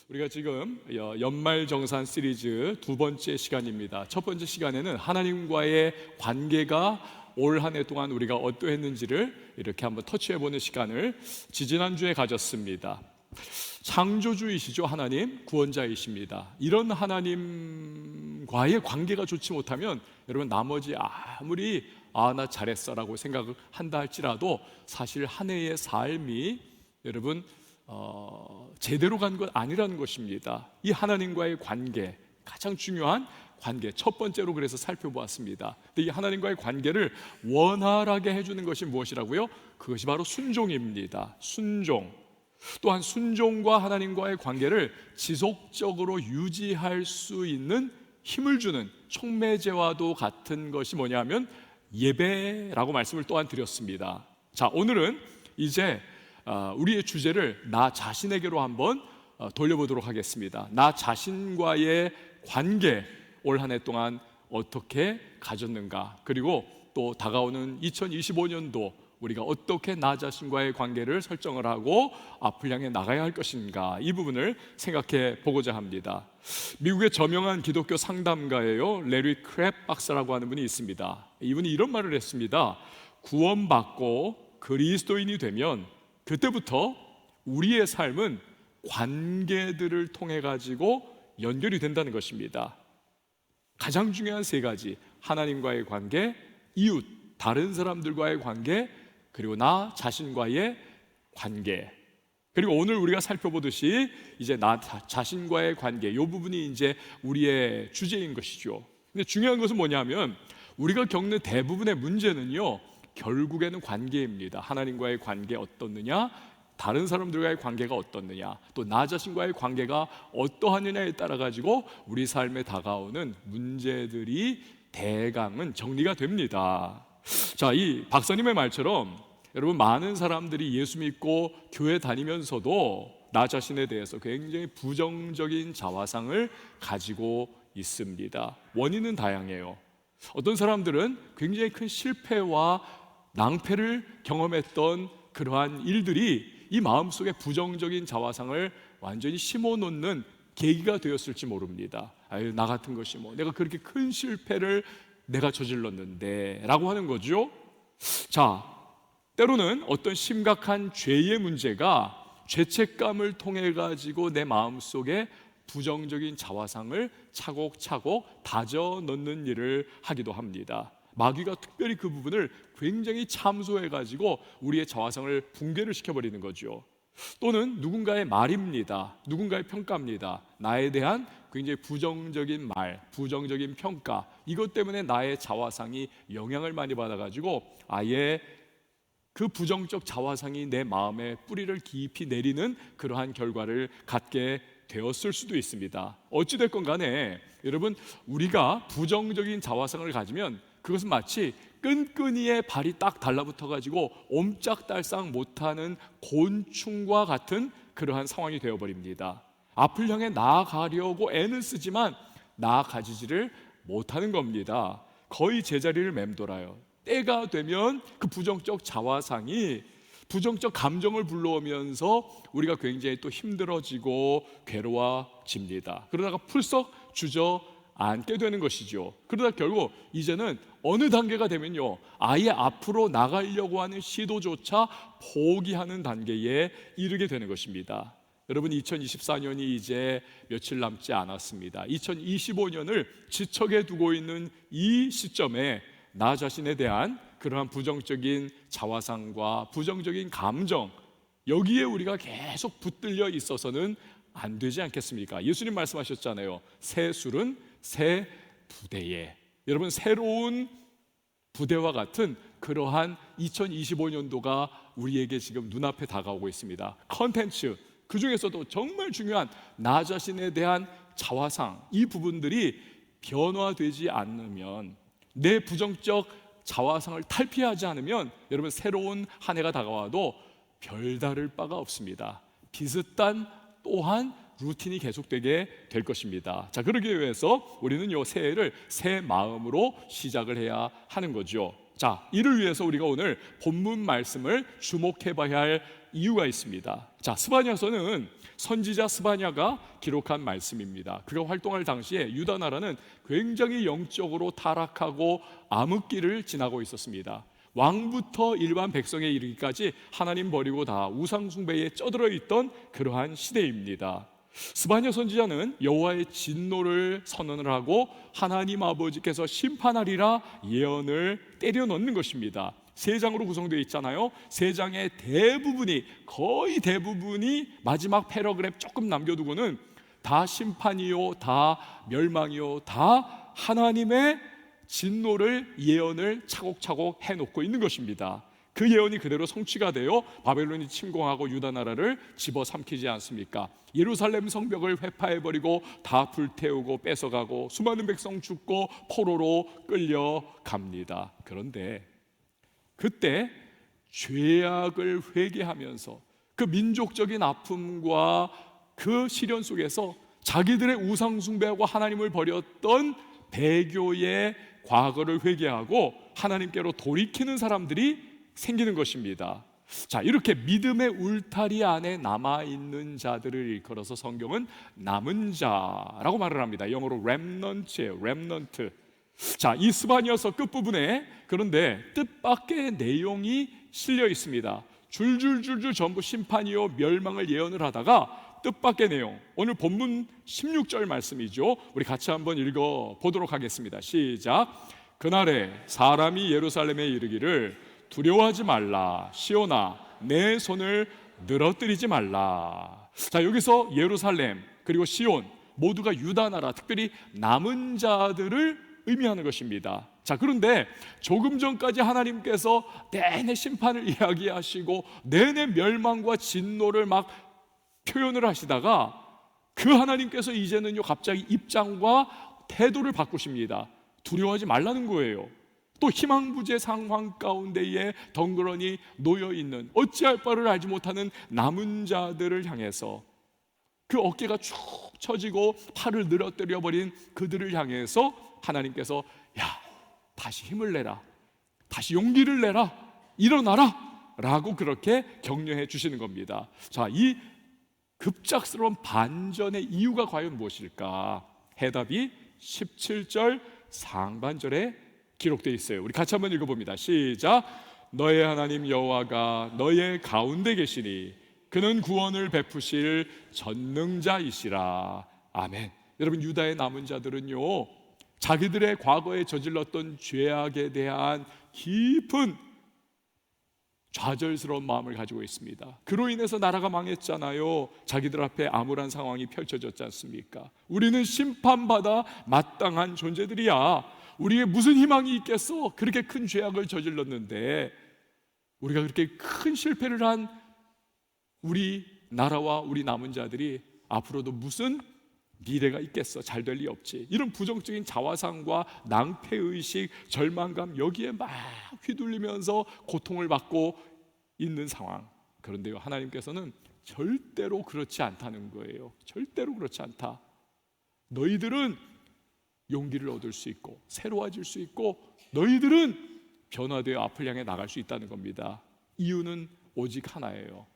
우리가 지금 연말정산 시리즈 두 번째 시간입니다. 첫 번째 시간에는 하나님과의 관계가 올 한 해 동안 우리가 어떠했는지를 이렇게 한번 터치해보는 시간을 지지난주에 가졌습니다. 창조주이시죠. 하나님, 구원자이십니다. 이런 하나님과의 관계가 좋지 못하면 여러분 나머지 아무리 나 잘했어 라고 생각을 한다 할지라도 사실 한 해의 삶이 여러분 제대로 간 것 아니라는 것입니다. 이 하나님과의 관계, 가장 중요한 관계, 첫 번째로 그래서 살펴보았습니다. 근데 이 하나님과의 관계를 원활하게 해주는 것이 무엇이라고요? 그것이 바로 순종입니다. 순종. 또한 순종과 하나님과의 관계를 지속적으로 유지할 수 있는 힘을 주는 촉매제와도 같은 것이 뭐냐면 예배라고 말씀을 또한 드렸습니다. 자, 오늘은 이제 우리의 주제를 나 자신에게로 한번 돌려보도록 하겠습니다. 나 자신과의 관계, 올 한 해 동안 어떻게 가졌는가, 그리고 또 다가오는 2025년도 우리가 어떻게 나 자신과의 관계를 설정을 하고 앞을 향해 나가야 할 것인가, 이 부분을 생각해 보고자 합니다. 미국의 저명한 기독교 상담가예요. 레리 크랩 박사라고 하는 분이 있습니다. 이분이 이런 말을 했습니다. 구원받고 그리스도인이 되면 그때부터 우리의 삶은 관계들을 통해 가지고 연결이 된다는 것입니다. 가장 중요한 세 가지: 하나님과의 관계, 이웃, 다른 사람들과의 관계, 그리고 나 자신과의 관계. 그리고 오늘 우리가 살펴보듯이 이제 나 자신과의 관계, 이 부분이 이제 우리의 주제인 것이죠. 근데 중요한 것은 뭐냐면 우리가 겪는 대부분의 문제는요, 결국에는 관계입니다. 하나님과의 관계 어떻느냐, 다른 사람들과의 관계가 어떻느냐, 또 나 자신과의 관계가 어떠하느냐에 따라 가지고 우리 삶에 다가오는 문제들이 대강은 정리가 됩니다. 자, 이 박사님의 말처럼 여러분, 많은 사람들이 예수 믿고 교회 다니면서도 나 자신에 대해서 굉장히 부정적인 자화상을 가지고 있습니다. 원인은 다양해요. 어떤 사람들은 굉장히 큰 실패와 낭패를 경험했던 그러한 일들이 이 마음속에 부정적인 자화상을 완전히 심어놓는 계기가 되었을지 모릅니다. 아유, 나 같은 것이 뭐, 내가 그렇게 큰 실패를 내가 저질렀는데 라고 하는 거죠. 자, 때로는 어떤 심각한 죄의 문제가 죄책감을 통해 가지고 내 마음속에 부정적인 자화상을 차곡차곡 다져 넣는 일을 하기도 합니다. 마귀가 특별히 그 부분을 굉장히 참소해 가지고 우리의 자화상을 붕괴를 시켜버리는 거죠. 또는 누군가의 말입니다. 누군가의 평가입니다. 나에 대한 굉장히 부정적인 말, 부정적인 평가, 이것 때문에 나의 자화상이 영향을 많이 받아가지고 아예 그 부정적 자화상이 내 마음에 뿌리를 깊이 내리는 그러한 결과를 갖게 되었을 수도 있습니다. 어찌됐건 간에 여러분, 우리가 부정적인 자화상을 가지면 그것은 마치 끈끈이에 발이 딱 달라붙어가지고 옴짝달싹 못하는 곤충과 같은 그러한 상황이 되어버립니다. 앞을 향해 나아가려고 애는 쓰지만 나아가지지를 못하는 겁니다. 거의 제자리를 맴돌아요. 때가 되면 그 부정적 자화상이 부정적 감정을 불러오면서 우리가 굉장히 또 힘들어지고 괴로워집니다. 그러다가 풀썩 주저앉게 되는 것이죠. 그러다 결국 이제는 어느 단계가 되면요, 아예 앞으로 나가려고 하는 시도조차 포기하는 단계에 이르게 되는 것입니다. 여러분, 2024년이 이제 며칠 남지 않았습니다. 2025년을 지척에 두고 있는 이 시점에 나 자신에 대한 그러한 부정적인 자화상과 부정적인 감정, 여기에 우리가 계속 붙들려 있어서는 안 되지 않겠습니까? 예수님 말씀하셨잖아요. 새 술은 새 부대에. 여러분, 새로운 부대와 같은 그러한 2025년도가 우리에게 지금 눈앞에 다가오고 있습니다. 컨텐츠, 그 중에서도 정말 중요한 나 자신에 대한 자화상, 이 부분들이 변화되지 않으면, 내 부정적 자화상을 탈피하지 않으면 여러분, 새로운 한 해가 다가와도 별다를 바가 없습니다. 비슷한 또한 루틴이 계속되게 될 것입니다. 자, 그러기 위해서 우리는 이 새해를 새 마음으로 시작을 해야 하는 거죠. 자, 이를 위해서 우리가 오늘 본문 말씀을 주목해 봐야 할 이유가 있습니다. 자, 스바냐서는 선지자 스바냐가 기록한 말씀입니다. 그가 활동할 당시에 유다 나라는 굉장히 영적으로 타락하고 암흑기를 지나고 있었습니다. 왕부터 일반 백성에 이르기까지 하나님 버리고 다 우상 숭배에 쩌들어 있던 그러한 시대입니다. 스바냐 선지자는 여호와의 진노를 선언을 하고 하나님 아버지께서 심판하리라 예언을 때려 넣는 것입니다. 세 장으로 구성되어 있잖아요. 세 장의 거의 대부분이 마지막 패러그랩 조금 남겨두고는 다 심판이요, 다 멸망이요, 다 하나님의 진노를 예언을 차곡차곡 해놓고 있는 것입니다. 그 예언이 그대로 성취가 되어 바벨론이 침공하고 유다 나라를 집어삼키지 않습니까? 예루살렘 성벽을 회파해버리고 다 불태우고 뺏어가고 수많은 백성 죽고 포로로 끌려갑니다. 그런데 그때 죄악을 회개하면서 그 민족적인 아픔과 그 시련 속에서 자기들의 우상 숭배하고 하나님을 버렸던 배교의 과거를 회개하고 하나님께로 돌이키는 사람들이 생기는 것입니다. 자, 이렇게 믿음의 울타리 안에 남아있는 자들을 일컬어서 성경은 남은 자라고 말을 합니다. 영어로 렘넌트예요. 렘넌트. 자, 이 스바냐서 끝부분에 그런데 뜻밖의 내용이 실려 있습니다. 줄줄줄줄 전부 심판이요 멸망을 예언을 하다가 뜻밖의 내용, 오늘 본문 16절 말씀이죠. 우리 같이 한번 읽어보도록 하겠습니다. 시작. 그날에 사람이 예루살렘에 이르기를 두려워하지 말라. 시온아 내 손을 늘어뜨리지 말라. 자, 여기서 예루살렘 그리고 시온 모두가 유다 나라, 특별히 남은 자들을 의미하는 것입니다. 자, 그런데 조금 전까지 하나님께서 내내 심판을 이야기하시고 내내 멸망과 진노를 막 표현을 하시다가 그 하나님께서 이제는요 갑자기 입장과 태도를 바꾸십니다. 두려워하지 말라는 거예요. 또 희망부재 상황 가운데에 덩그러니 놓여있는 어찌할 바를 알지 못하는 남은 자들을 향해서 그 어깨가 축 처지고 팔을 늘어뜨려 버린 그들을 향해서 하나님께서 야, 다시 힘을 내라, 다시 용기를 내라, 일어나라 라고 그렇게 격려해 주시는 겁니다. 자, 이 급작스러운 반전의 이유가 과연 무엇일까? 해답이 17절 상반절에 기록되어 있어요. 우리 같이 한번 읽어봅니다. 시작. 너의 하나님 여호와가 너의 가운데 계시니 그는 구원을 베푸실 전능자이시라. 아멘. 여러분, 유다의 남은 자들은요 자기들의 과거에 저질렀던 죄악에 대한 깊은 좌절스러운 마음을 가지고 있습니다. 그로 인해서 나라가 망했잖아요. 자기들 앞에 암울한 상황이 펼쳐졌지 않습니까? 우리는 심판받아 마땅한 존재들이야. 우리에 무슨 희망이 있겠어? 그렇게 큰 죄악을 저질렀는데, 우리가 그렇게 큰 실패를 한 우리 나라와 우리 남은 자들이 앞으로도 무슨 미래가 있겠어? 잘 될 리 없지. 이런 부정적인 자화상과 낭패의식, 절망감, 여기에 막 휘둘리면서 고통을 받고 있는 상황. 그런데요, 하나님께서는 절대로 그렇지 않다는 거예요. 절대로 그렇지 않다. 너희들은 용기를 얻을 수 있고 새로워질 수 있고 너희들은 변화되어 앞을 향해 나갈 수 있다는 겁니다. 이유는 오직 하나예요.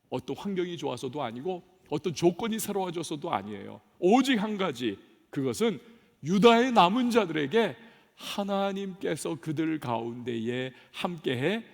어떤 환경이 좋아서도 아니고 어떤 조건이 새로워져서도 아니에요. 오직 한 가지, 그것은 유다의 남은 자들에게 하나님께서 그들 가운데에 함께해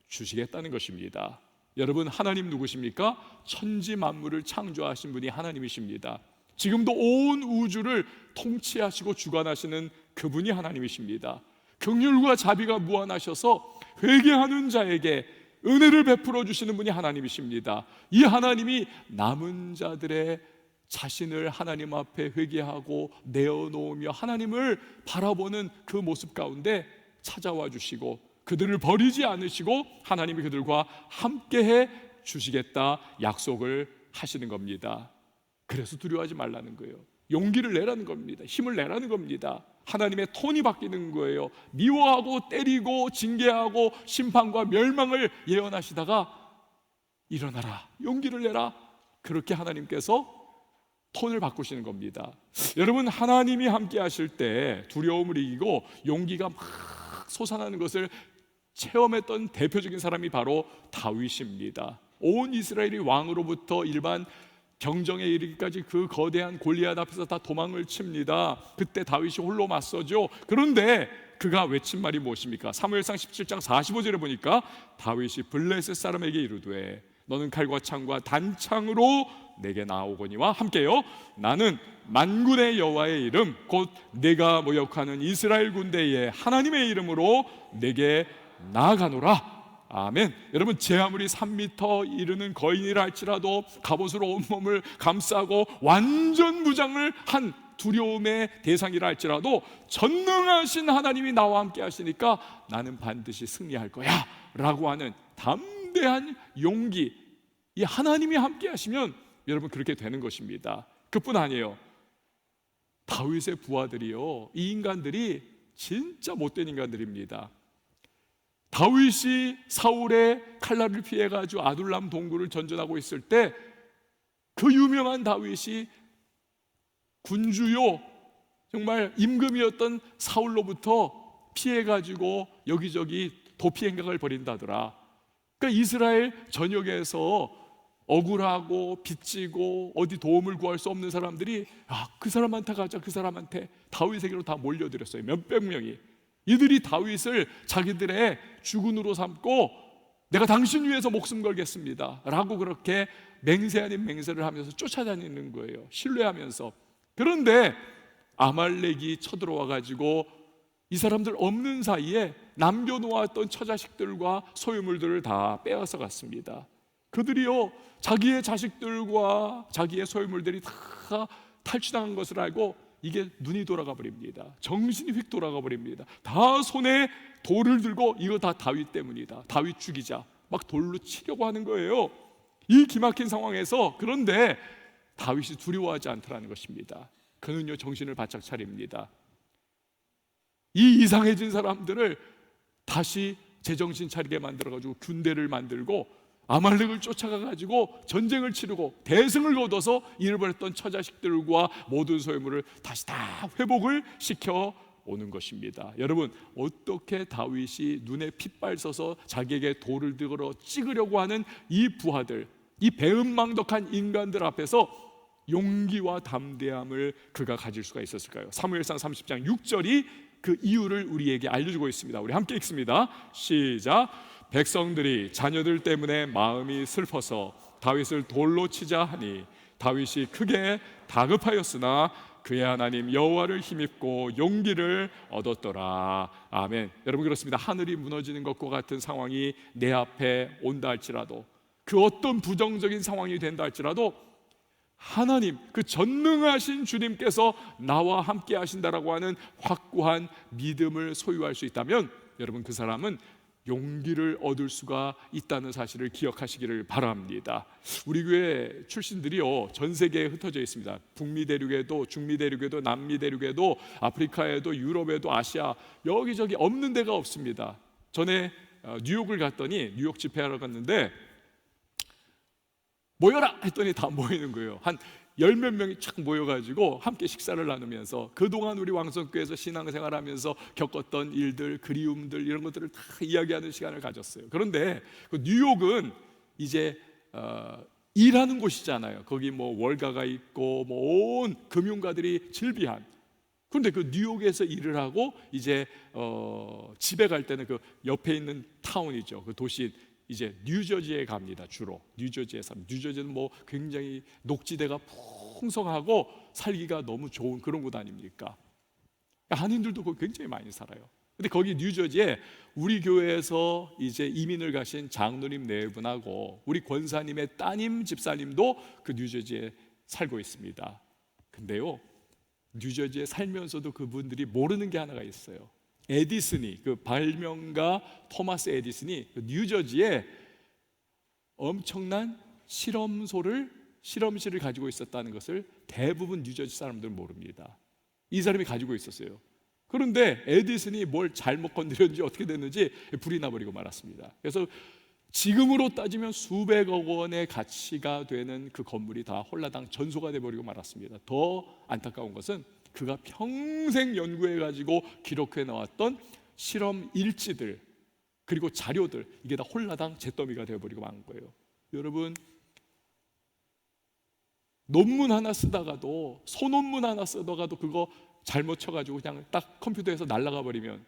주시겠다는 것입니다. 여러분, 하나님 누구십니까? 천지 만물을 창조하신 분이 하나님이십니다. 지금도 온 우주를 통치하시고 주관하시는 그분이 하나님이십니다. 긍휼과 자비가 무한하셔서 회개하는 자에게 은혜를 베풀어 주시는 분이 하나님이십니다. 이 하나님이 남은 자들의 자신을 하나님 앞에 회개하고 내어놓으며 하나님을 바라보는 그 모습 가운데 찾아와 주시고 그들을 버리지 않으시고 하나님이 그들과 함께해 주시겠다 약속을 하시는 겁니다. 그래서 두려워하지 말라는 거예요. 용기를 내라는 겁니다. 힘을 내라는 겁니다. 하나님의 톤이 바뀌는 거예요. 미워하고 때리고 징계하고 심판과 멸망을 예언하시다가 일어나라, 용기를 내라, 그렇게 하나님께서 톤을 바꾸시는 겁니다. 여러분, 하나님이 함께 하실 때 두려움을 이기고 용기가 막 솟아나는 것을 체험했던 대표적인 사람이 바로 다윗입니다. 온 이스라엘이 왕으로부터 일반 경정에 이르기까지 그 거대한 골리앗 앞에서 다 도망을 칩니다. 그때 다윗이 홀로 맞서죠. 그런데 그가 외친 말이 무엇입니까? 사무엘상 17장 45절에 보니까 다윗이 블레셋 사람에게 이르되 너는 칼과 창과 단창으로 내게 나오거니와 함께요 나는 만군의 여호와의 이름 곧 내가 모욕하는 이스라엘 군대의 하나님의 이름으로 내게 나아가노라. 아멘. 여러분, 제 아무리 3m 이르는 거인이라 할지라도 갑옷으로 온몸을 감싸고 완전 무장을 한 두려움의 대상이라 할지라도 전능하신 하나님이 나와 함께 하시니까 나는 반드시 승리할 거야 라고 하는 담대한 용기, 이 하나님이 함께 하시면 여러분 그렇게 되는 것입니다. 그뿐 아니에요. 다윗의 부하들이요, 이 인간들이 진짜 못된 인간들입니다. 다윗이 사울의 칼날을 피해가지고 아둘람 동굴을 전전하고 있을 때 그 유명한 다윗이 군주요 정말 임금이었던 사울로부터 피해가지고 여기저기 도피 행각을 벌인다더라. 그러니까 이스라엘 전역에서 억울하고 빚지고 어디 도움을 구할 수 없는 사람들이 그 사람한테 가자, 그 사람한테 다윗에게로 다 몰려들었어요. 몇백 명이. 이들이 다윗을 자기들의 주군으로 삼고 내가 당신 위해서 목숨 걸겠습니다 라고 그렇게 맹세 아닌 맹세를 하면서 쫓아다니는 거예요. 신뢰하면서. 그런데 아말렉이 쳐들어와 가지고 이 사람들 없는 사이에 남겨놓았던 처자식들과 소유물들을 다 빼앗아 갔습니다. 그들이요 자기의 자식들과 자기의 소유물들이 다 탈취당한 것을 알고 이게 눈이 돌아가 버립니다. 정신이 휙 돌아가 버립니다. 다 손에 돌을 들고 이거 다 다윗 때문이다, 다윗 죽이자 막 돌로 치려고 하는 거예요. 이 기막힌 상황에서 그런데 다윗이 두려워하지 않더라는 것입니다. 그는요 정신을 바짝 차립니다. 이 이상해진 사람들을 다시 제정신 차리게 만들어가지고 군대를 만들고 아말렉을 쫓아가가지고 전쟁을 치르고 대승을 거둬서 잃어버렸던 처자식들과 모든 소유물을 다시 다 회복을 시켜 오는 것입니다. 여러분, 어떻게 다윗이 눈에 핏발 써서 자기에게 돌을 들어 찍으려고 하는 이 부하들, 이 배은망덕한 인간들 앞에서 용기와 담대함을 그가 가질 수가 있었을까요? 사무엘상 30장 6절이 그 이유를 우리에게 알려주고 있습니다. 우리 함께 읽습니다. 시작. 백성들이 자녀들 때문에 마음이 슬퍼서 다윗을 돌로 치자 하니 다윗이 크게 다급하였으나 그의 하나님 여호와를 힘입고 용기를 얻었더라. 아멘. 여러분, 그렇습니다. 하늘이 무너지는 것과 같은 상황이 내 앞에 온다 할지라도, 그 어떤 부정적인 상황이 된다 할지라도 하나님, 그 전능하신 주님께서 나와 함께 하신다라고 하는 확고한 믿음을 소유할 수 있다면 여러분, 그 사람은 용기를 얻을 수가 있다는 사실을 기억하시기를 바랍니다. 우리 교회 출신들이요 전 세계에 흩어져 있습니다. 북미 대륙에도, 중미 대륙에도, 남미 대륙에도, 아프리카에도, 유럽에도, 아시아, 여기저기 없는 데가 없습니다. 전에 뉴욕을 갔더니 뉴욕 집회하러 갔는데 모여라 했더니 다 모이는 거예요. 한 10몇 명이 착 모여가지고 함께 식사를 나누면서 그동안 우리 왕성교회에서 신앙생활하면서 겪었던 일들, 그리움들, 이런 것들을 다 이야기하는 시간을 가졌어요. 그런데 그 뉴욕은 이제 일하는 곳이잖아요. 거기 뭐 월가가 있고 뭐 온 금융가들이 즐비한. 그런데 그 뉴욕에서 일을 하고 이제 집에 갈 때는 그 옆에 있는 타운이죠. 그 도시, 이제 뉴저지에 갑니다. 주로 뉴저지에 삽니다. 뉴저지는 뭐 굉장히 녹지대가 풍성하고 살기가 너무 좋은 그런 곳 아닙니까? 한인들도 거기 굉장히 많이 살아요. 근데 거기 뉴저지에 우리 교회에서 이제 이민을 가신 장로님 네 분하고 우리 권사님의 따님 집사님도 그 뉴저지에 살고 있습니다. 근데요, 뉴저지에 살면서도 그분들이 모르는 게 하나가 있어요. 에디슨이, 그 발명가 토마스 에디슨이 그 뉴저지에 엄청난 실험실을 가지고 있었다는 것을 대부분 뉴저지 사람들은 모릅니다. 이 사람이 가지고 있었어요. 그런데 에디슨이 뭘 잘못 건드렸는지 어떻게 됐는지 불이 나버리고 말았습니다. 그래서 지금으로 따지면 수백억 원의 가치가 되는 그 건물이 다 홀라당 전소가 돼버리고 말았습니다. 더 안타까운 것은 그가 평생 연구해가지고 기록해 나왔던 실험 일지들 그리고 자료들, 이게 다 홀라당 잿더미가 되어버리고 만 거예요. 여러분, 논문 하나 쓰다가도, 소논문 하나 쓰다가도 그거 잘못 쳐가지고 그냥 딱 컴퓨터에서 날아가 버리면,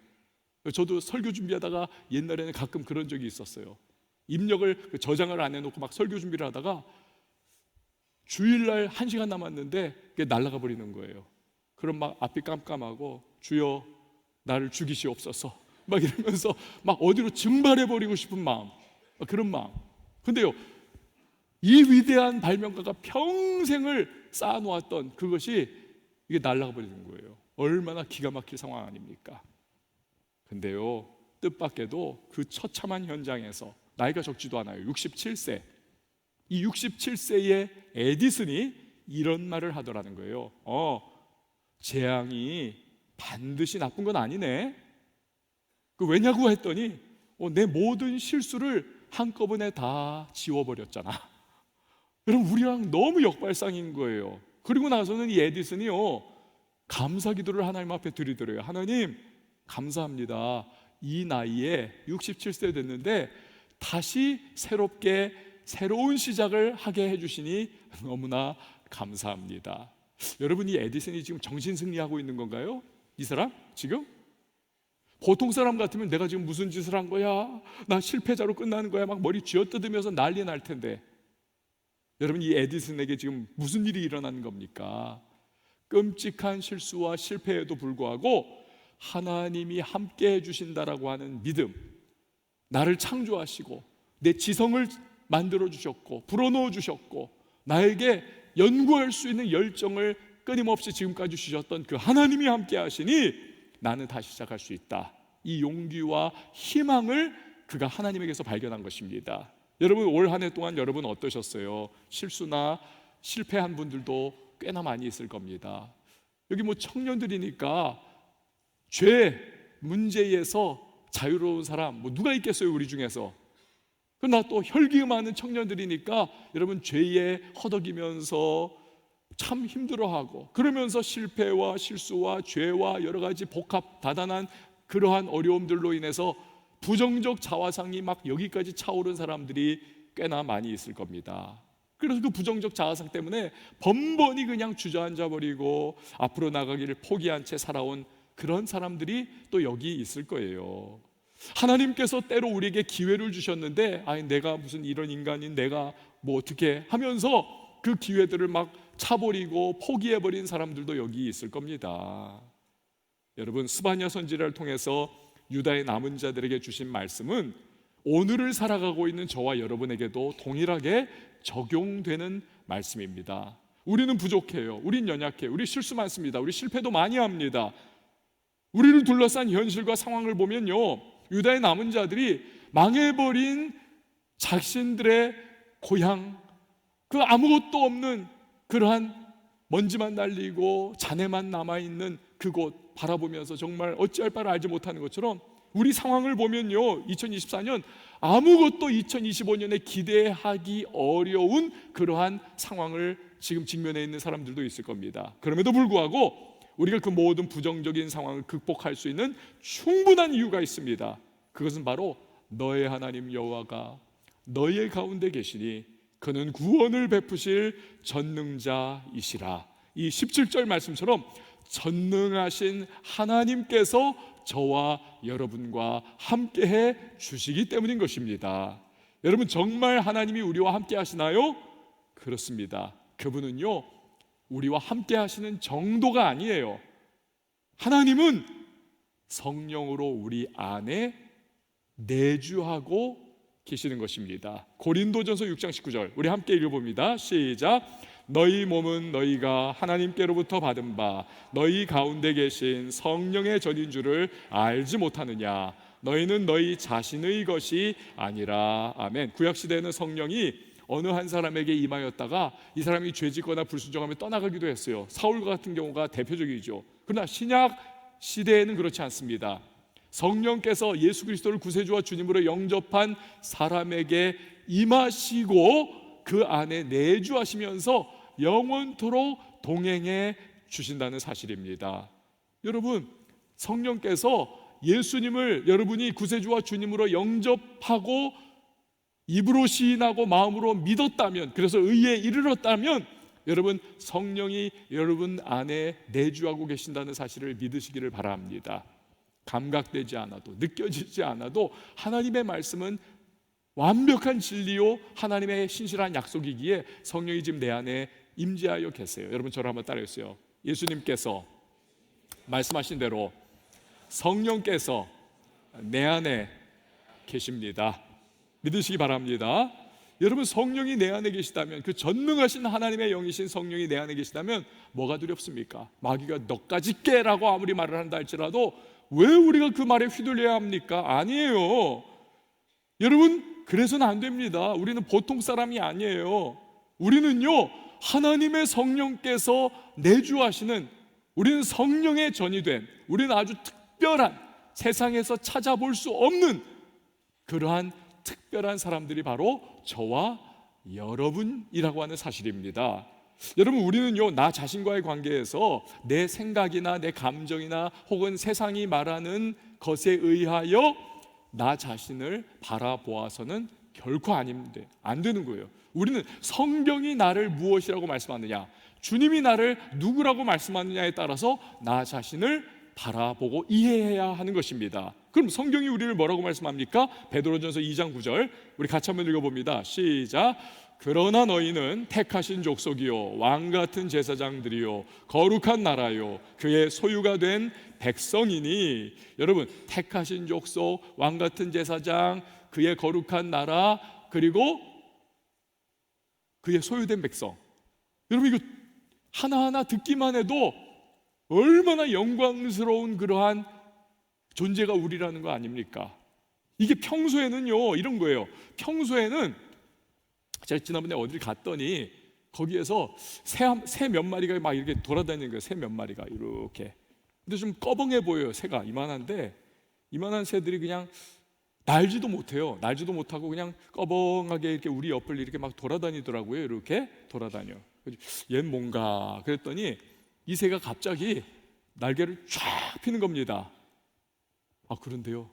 저도 설교 준비하다가 옛날에는 가끔 그런 적이 있었어요. 입력을 저장을 안 해놓고 막 설교 준비를 하다가 주일날 1시간 남았는데 그게 날아가 버리는 거예요. 그럼 막 앞이 깜깜하고, 주여 나를 죽이시옵소서 막 이러면서 막 어디로 증발해 버리고 싶은 마음, 그런 마음. 근데요, 이 위대한 발명가가 평생을 쌓아놓았던 그것이 이게 날아가 버리는 거예요. 얼마나 기가 막힐 상황 아닙니까? 근데요, 뜻밖에도 그 처참한 현장에서, 나이가 적지도 않아요, 67세, 이 67세의 에디슨이 이런 말을 하더라는 거예요. 재앙이 반드시 나쁜 건 아니네. 왜냐고 했더니 내 모든 실수를 한꺼번에 다 지워버렸잖아. 여러분, 우리랑 너무 역발상인 거예요. 그리고 나서는 이 에디슨이요, 감사 기도를 하나님 앞에 드리더래요. 하나님, 감사합니다. 이 나이에 67세 됐는데 다시 새롭게 새로운 시작을 하게 해주시니 너무나 감사합니다. 여러분, 이 에디슨이 지금 정신승리하고 있는 건가요? 이 사람 지금? 보통 사람 같으면 내가 지금 무슨 짓을 한 거야? 나 실패자로 끝나는 거야? 막 머리 쥐어뜯으면서 난리 날 텐데, 여러분, 이 에디슨에게 지금 무슨 일이 일어난 겁니까? 끔찍한 실수와 실패에도 불구하고 하나님이 함께 해주신다라고 하는 믿음, 나를 창조하시고 내 지성을 만들어 주셨고 불어넣어 주셨고 나에게 연구할 수 있는 열정을 끊임없이 지금까지 주셨던 그 하나님이 함께 하시니 나는 다시 시작할 수 있다. 이 용기와 희망을 그가 하나님에게서 발견한 것입니다. 여러분, 올 한 해 동안 여러분 어떠셨어요? 실수나 실패한 분들도 꽤나 많이 있을 겁니다. 여기 청년들이니까 죄 문제에서 자유로운 사람 누가 있겠어요, 우리 중에서? 그러나 또 혈기 많은 청년들이니까 여러분, 죄에 허덕이면서 참 힘들어하고, 그러면서 실패와 실수와 죄와 여러 가지 복합 다단한 그러한 어려움들로 인해서 부정적 자화상이 막 여기까지 차오른 사람들이 꽤나 많이 있을 겁니다. 그래서 그 부정적 자화상 때문에 번번이 그냥 주저앉아 버리고 앞으로 나가기를 포기한 채 살아온 그런 사람들이 또 여기 있을 거예요. 하나님께서 때로 우리에게 기회를 주셨는데 내가 무슨 이런 인간인, 내가 어떻게 하면서 그 기회들을 막 차버리고 포기해버린 사람들도 여기 있을 겁니다. 여러분, 스바냐 선지자를 통해서 유다의 남은 자들에게 주신 말씀은 오늘을 살아가고 있는 저와 여러분에게도 동일하게 적용되는 말씀입니다. 우리는 부족해요. 우린 연약해요. 우리 실수 많습니다. 우리 실패도 많이 합니다. 우리를 둘러싼 현실과 상황을 보면요, 유다의 남은 자들이 망해버린 자신들의 고향, 그 아무것도 없는 그러한 먼지만 날리고 잔해만 남아있는 그곳 바라보면서 정말 어찌할 바를 알지 못하는 것처럼 우리 상황을 보면요, 2024년 아무것도 2025년에 기대하기 어려운 그러한 상황을 지금 직면해 있는 사람들도 있을 겁니다. 그럼에도 불구하고 우리가 그 모든 부정적인 상황을 극복할 수 있는 충분한 이유가 있습니다. 그것은 바로 너의 하나님 여호와가 너의 가운데 계시니 그는 구원을 베푸실 전능자이시라. 이 17절 말씀처럼 전능하신 하나님께서 저와 여러분과 함께해 주시기 때문인 것입니다. 여러분, 정말 하나님이 우리와 함께 하시나요? 그렇습니다. 그분은요, 우리와 함께 하시는 정도가 아니에요. 하나님은 성령으로 우리 안에 내주하고 계시는 것입니다. 고린도전서 6장 19절 우리 함께 읽어봅니다. 시작. 너희 몸은 너희가 하나님께로부터 받은 바 너희 가운데 계신 성령의 전인 줄을 알지 못하느냐. 너희는 너희 자신의 것이 아니라. 아멘. 구약시대에는 성령이 어느 한 사람에게 임하였다가 이 사람이 죄짓거나 불순종하면 떠나가기도 했어요. 사울 같은 경우가 대표적이죠. 그러나 신약 시대에는 그렇지 않습니다. 성령께서 예수 그리스도를 구세주와 주님으로 영접한 사람에게 임하시고 그 안에 내주하시면서 영원토록 동행해 주신다는 사실입니다. 여러분, 성령께서 예수님을 여러분이 구세주와 주님으로 영접하고 입으로 시인하고 마음으로 믿었다면, 그래서 의에 이르렀다면 여러분 성령이 여러분 안에 내주하고 계신다는 사실을 믿으시기를 바랍니다. 감각되지 않아도, 느껴지지 않아도 하나님의 말씀은 완벽한 진리요 하나님의 신실한 약속이기에 성령이 지금 내 안에 임재하여 계세요. 여러분 저를 한번 따라해주세요. 예수님께서 말씀하신 대로 성령께서 내 안에 계십니다. 믿으시기 바랍니다. 여러분 성령이 내 안에 계시다면, 그 전능하신 하나님의 영이신 성령이 내 안에 계시다면 뭐가 두렵습니까? 마귀가 너까지 깨라고 아무리 말을 한다 할지라도 왜 우리가 그 말에 휘둘려야 합니까? 아니에요. 여러분 그래서는 안 됩니다. 우리는 보통 사람이 아니에요. 우리는요 하나님의 성령께서 내주하시는, 우리는 성령의 전이 된, 우리는 아주 특별한, 세상에서 찾아볼 수 없는 그러한 특별한 사람들이 바로 저와 여러분이라고 하는 사실입니다. 여러분 우리는요 나 자신과의 관계에서 내 생각이나 내 감정이나 혹은 세상이 말하는 것에 의하여 나 자신을 바라보아서는 결코 안 되는 거예요. 우리는 성경이 나를 무엇이라고 말씀하느냐, 주님이 나를 누구라고 말씀하느냐에 따라서 나 자신을 바라보고 이해해야 하는 것입니다. 그럼 성경이 우리를 뭐라고 말씀합니까? 베드로전서 2장 9절 우리 같이 한번 읽어봅니다. 시작. 그러나 너희는 택하신 족속이요 왕같은 제사장들이요 거룩한 나라요 그의 소유가 된 백성이니. 여러분 택하신 족속, 왕같은 제사장, 그의 거룩한 나라, 그리고 그의 소유된 백성. 여러분 이거 하나하나 듣기만 해도 얼마나 영광스러운 그러한 존재가 우리라는 거 아닙니까? 이게 평소에는요 이런 거예요. 평소에는 제가 지난번에 어딜 갔더니 거기에서 새 몇 마리가 막 이렇게 돌아다니는 거예요. 새 몇 마리가 이렇게. 근데 좀 꺼벙해 보여요. 새가 이만한데, 이만한 새들이 그냥 날지도 못해요. 날지도 못하고 그냥 꺼벙하게 이렇게 우리 옆을 이렇게 막 돌아다니더라고요. 이렇게 돌아다녀. 얘 뭔가 그랬더니 이 새가 갑자기 날개를 쫙 피는 겁니다. 그런데요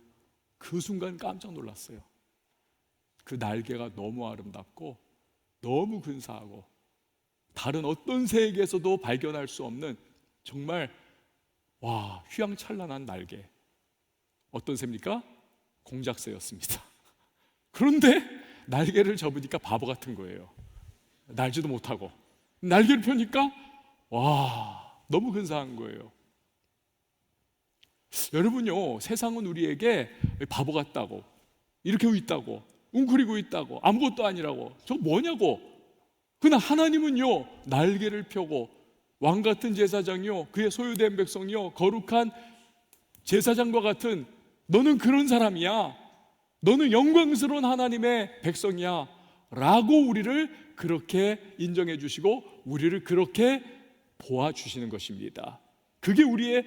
그 순간 깜짝 놀랐어요. 그 날개가 너무 아름답고 너무 근사하고 다른 어떤 새에게서도 발견할 수 없는 정말 휘황찬란한 날개. 어떤 새입니까? 공작새였습니다. 그런데 날개를 접으니까 바보 같은 거예요. 날지도 못하고 날개를 펴니까 너무 근사한 거예요. 여러분요 세상은 우리에게 바보 같다고, 이렇게 있다고, 웅크리고 있다고, 아무것도 아니라고, 저 뭐냐고. 그러나 하나님은요 날개를 펴고 왕같은 제사장이요 그의 소유된 백성이요 거룩한 제사장과 같은, 너는 그런 사람이야, 너는 영광스러운 하나님의 백성이야 라고 우리를 그렇게 인정해 주시고 우리를 그렇게 보아주시는 것입니다. 그게 우리의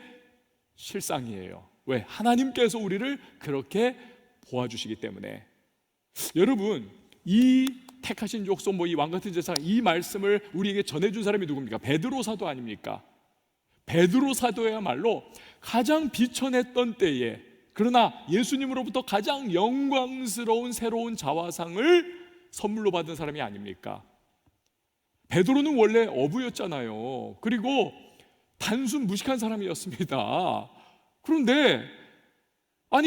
실상이에요. 왜? 하나님께서 우리를 그렇게 보아주시기 때문에. 여러분 이 택하신 족속, 이 왕같은 제사장, 이 말씀을 우리에게 전해준 사람이 누굽니까? 베드로 사도 아닙니까? 베드로 사도야말로 가장 비천했던 때에, 그러나 예수님으로부터 가장 영광스러운 새로운 자화상을 선물로 받은 사람이 아닙니까? 베드로는 원래 어부였잖아요. 그리고 단순 무식한 사람이었습니다. 그런데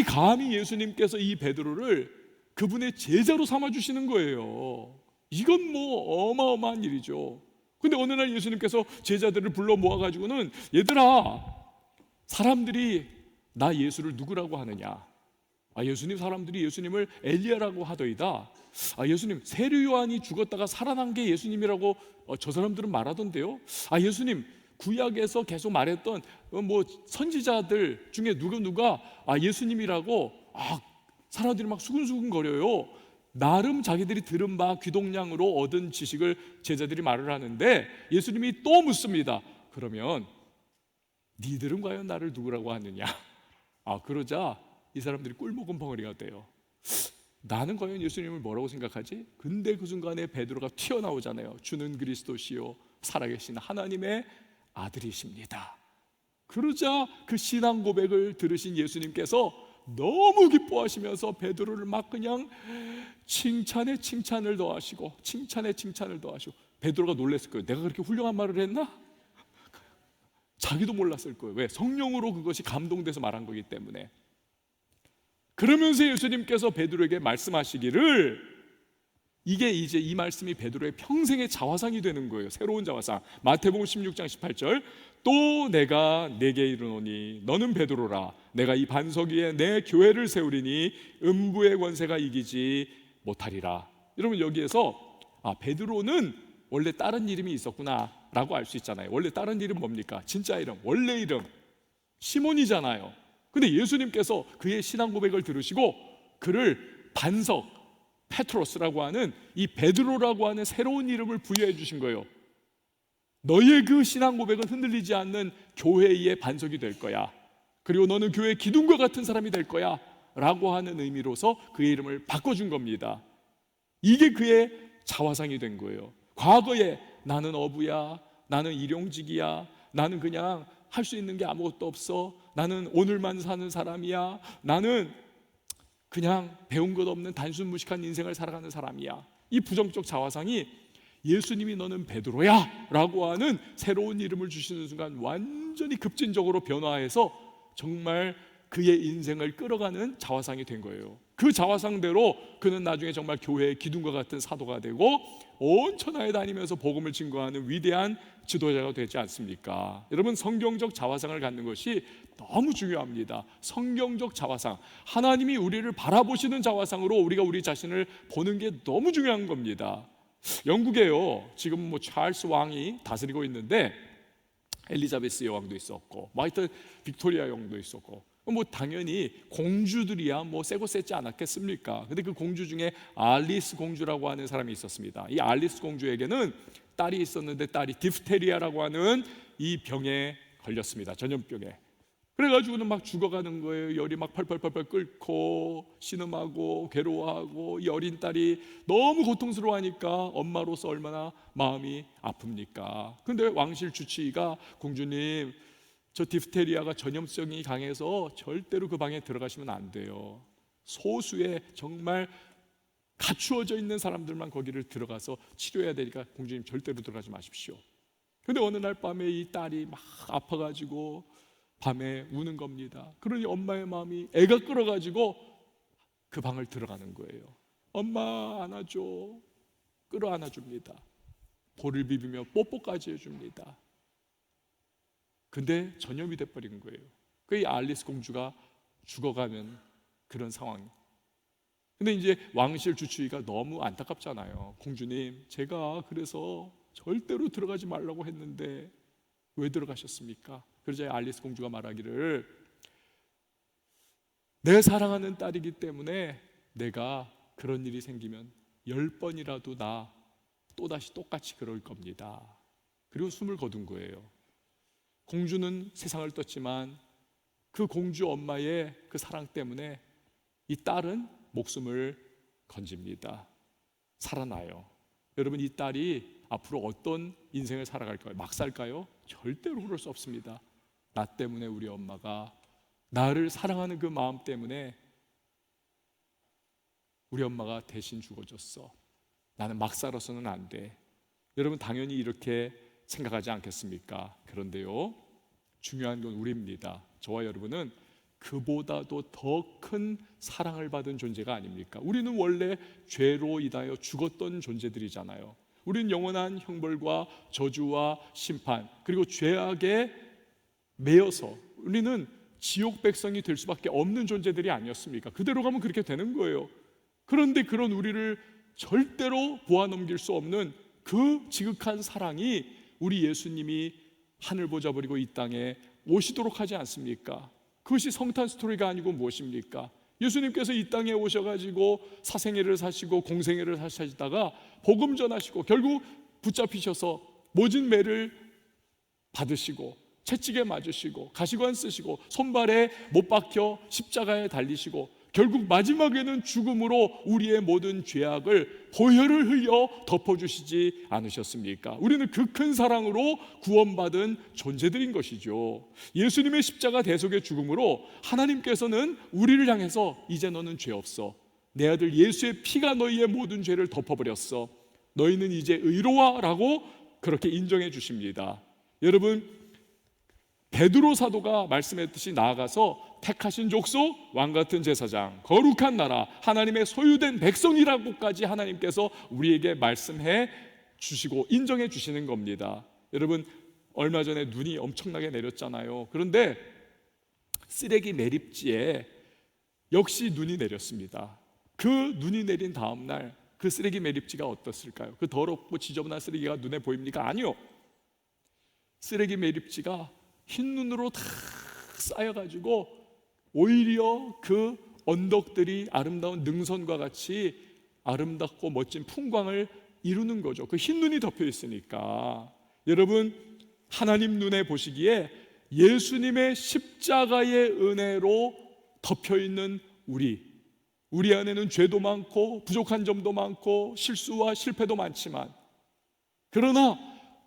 감히 예수님께서 이 베드로를 그분의 제자로 삼아주시는 거예요. 이건 어마어마한 일이죠. 근데 어느 날 예수님께서 제자들을 불러 모아가지고는, 얘들아, 사람들이 나 예수를 누구라고 하느냐? 예수님, 사람들이 예수님을 엘리야라고 하더이다. 예수님, 세례 요한이 죽었다가 살아난 게 예수님이라고 저 사람들은 말하던데요. 예수님, 구약에서 계속 말했던 선지자들 중에 누가 예수님이라고 사람들이 막 수근수근 거려요. 나름 자기들이 들은 바 귀동냥으로 얻은 지식을 제자들이 말을 하는데 예수님이 또 묻습니다. 그러면 니들은 과연 나를 누구라고 하느냐? 그러자 이 사람들이 꿀먹은 벙어리가 돼요. 나는 과연 예수님을 뭐라고 생각하지? 근데 그 순간에 베드로가 튀어나오잖아요. 주는 그리스도시요 살아계신 하나님의 아들이십니다. 그러자 그 신앙 고백을 들으신 예수님께서 너무 기뻐하시면서 베드로를 막 그냥 칭찬에 칭찬을 더하시고 칭찬에 칭찬을 더하시고, 베드로가 놀랐을 거예요. 내가 그렇게 훌륭한 말을 했나? 자기도 몰랐을 거예요. 왜? 성령으로 그것이 감동돼서 말한 거기 때문에. 그러면서 예수님께서 베드로에게 말씀하시기를, 이게 이제 이 말씀이 베드로의 평생의 자화상이 되는 거예요. 새로운 자화상. 마태복음 16장 18절, 또 내가 네게 이르노니 너는 베드로라. 내가 이 반석 위에 내 교회를 세우리니 음부의 권세가 이기지 못하리라. 여러분, 여기에서 베드로는 원래 다른 이름이 있었구나 라고 알 수 있잖아요. 원래 다른 이름 뭡니까? 진짜 이름, 원래 이름 시몬이잖아요. 근데 예수님께서 그의 신앙 고백을 들으시고 그를 반석, 페트로스라고 하는 이 베드로라고 하는 새로운 이름을 부여해 주신 거예요. 너의 그 신앙 고백은 흔들리지 않는 교회의 반석이 될 거야. 그리고 너는 교회의 기둥과 같은 사람이 될 거야 라고 하는 의미로서 그의 이름을 바꿔준 겁니다. 이게 그의 자화상이 된 거예요. 과거에 나는 어부야, 나는 일용직이야, 나는 그냥 할 수 있는 게 아무것도 없어, 나는 오늘만 사는 사람이야, 나는 그냥 배운 것 없는 단순 무식한 인생을 살아가는 사람이야. 이 부정적 자화상이 예수님이 너는 베드로야 라고 하는 새로운 이름을 주시는 순간 완전히 급진적으로 변화해서 정말 그의 인생을 끌어가는 자화상이 된 거예요. 그 자화상대로 그는 나중에 정말 교회의 기둥과 같은 사도가 되고 온 천하에 다니면서 복음을 증거하는 위대한 지도자가 되지 않습니까? 여러분, 성경적 자화상을 갖는 것이 너무 중요합니다. 성경적 자화상, 하나님이 우리를 바라보시는 자화상으로 우리가 우리 자신을 보는 게 너무 중요한 겁니다. 영국에요, 지금 찰스 왕이 다스리고 있는데 엘리자베스 여왕도 있었고 하여튼 빅토리아 여왕도 있었고, 당연히 공주들이야 세고 셌지 않았겠습니까? 근데 그 공주 중에 알리스 공주라고 하는 사람이 있었습니다. 이 알리스 공주에게는 딸이 있었는데 딸이 디프테리아라고 하는 이 병에 걸렸습니다. 전염병에. 그래가지고는 막 죽어가는 거예요. 열이 막 펄펄펄펄 끓고 신음하고 괴로워하고, 이 어린 딸이 너무 고통스러워하니까 엄마로서 얼마나 마음이 아픕니까? 근데 왕실 주치의가, 공주님, 저 디프테리아가 전염성이 강해서 절대로 그 방에 들어가시면 안 돼요. 소수의 정말 갖추어져 있는 사람들만 거기를 들어가서 치료해야 되니까 공주님 절대로 들어가지 마십시오. 근데 어느 날 밤에 이 딸이 막 아파가지고 밤에 우는 겁니다. 그러니 엄마의 마음이 애가 끌어가지고 그 방을 들어가는 거예요. 엄마 안아줘. 끌어 안아줍니다. 볼을 비비며 뽀뽀까지 해줍니다. 근데 전염이 돼버린 거예요. 그 알리스 공주가 죽어가는 그런 상황. 근데 이제 왕실 주치의가 너무 안타깝잖아요. 공주님, 제가 그래서 절대로 들어가지 말라고 했는데 왜 들어가셨습니까? 그러자 알리스 공주가 말하기를, 내 사랑하는 딸이기 때문에 내가 그런 일이 생기면 10번이라도 나 또다시 똑같이 그럴 겁니다. 그리고 숨을 거둔 거예요. 공주는 세상을 떴지만 그 공주 엄마의 그 사랑 때문에 이 딸은 목숨을 건집니다. 살아나요. 여러분, 이 딸이 앞으로 어떤 인생을 살아갈까요? 막 살까요? 절대로 그럴 수 없습니다. 나 때문에 우리 엄마가, 나를 사랑하는 그 마음 때문에 우리 엄마가 대신 죽어줬어. 나는 막 살아서는 안 돼. 여러분, 당연히 이렇게 생각하지 않겠습니까? 그런데요, 중요한 건 우리입니다. 저와 여러분은 그보다도 더 큰 사랑을 받은 존재가 아닙니까? 우리는 원래 죄로 인하여 죽었던 존재들이잖아요. 우리는 영원한 형벌과 저주와 심판, 그리고 죄악에 매여서 우리는 지옥 백성이 될 수밖에 없는 존재들이 아니었습니까? 그대로 가면 그렇게 되는 거예요. 그런데 그런 우리를 절대로 보아 넘길 수 없는 그 지극한 사랑이 우리 예수님이 하늘 보좌 버리고 이 땅에 오시도록 하지 않습니까? 그것이 성탄 스토리가 아니고 무엇입니까? 예수님께서 이 땅에 오셔가지고 사생애를 사시고 공생애를 사시다가 복음 전하시고 결국 붙잡히셔서 모진 매를 받으시고 채찍에 맞으시고 가시관 쓰시고 손발에 못 박혀 십자가에 달리시고 결국 마지막에는 죽음으로 우리의 모든 죄악을 보혈을 흘려 덮어주시지 않으셨습니까? 우리는 그 큰 사랑으로 구원받은 존재들인 것이죠. 예수님의 십자가 대속의 죽음으로 하나님께서는 우리를 향해서 이제 너는 죄 없어, 내 아들 예수의 피가 너희의 모든 죄를 덮어버렸어, 너희는 이제 의로와 라고 그렇게 인정해 주십니다. 여러분, 베드로 사도가 말씀했듯이 나아가서 택하신 족속, 왕같은 제사장, 거룩한 나라, 하나님의 소유된 백성이라고까지 하나님께서 우리에게 말씀해 주시고 인정해 주시는 겁니다. 여러분, 얼마 전에 눈이 엄청나게 내렸잖아요. 그런데 쓰레기 매립지에 역시 눈이 내렸습니다. 그 눈이 내린 다음 날 그 쓰레기 매립지가 어떻을까요? 그 더럽고 지저분한 쓰레기가 눈에 보입니까? 아니요. 쓰레기 매립지가 흰 눈으로 다 쌓여가지고 오히려 그 언덕들이 아름다운 능선과 같이 아름답고 멋진 풍광을 이루는 거죠. 그 흰 눈이 덮여 있으니까. 여러분, 하나님 눈에 보시기에 예수님의 십자가의 은혜로 덮여 있는 우리 안에는 죄도 많고 부족한 점도 많고 실수와 실패도 많지만, 그러나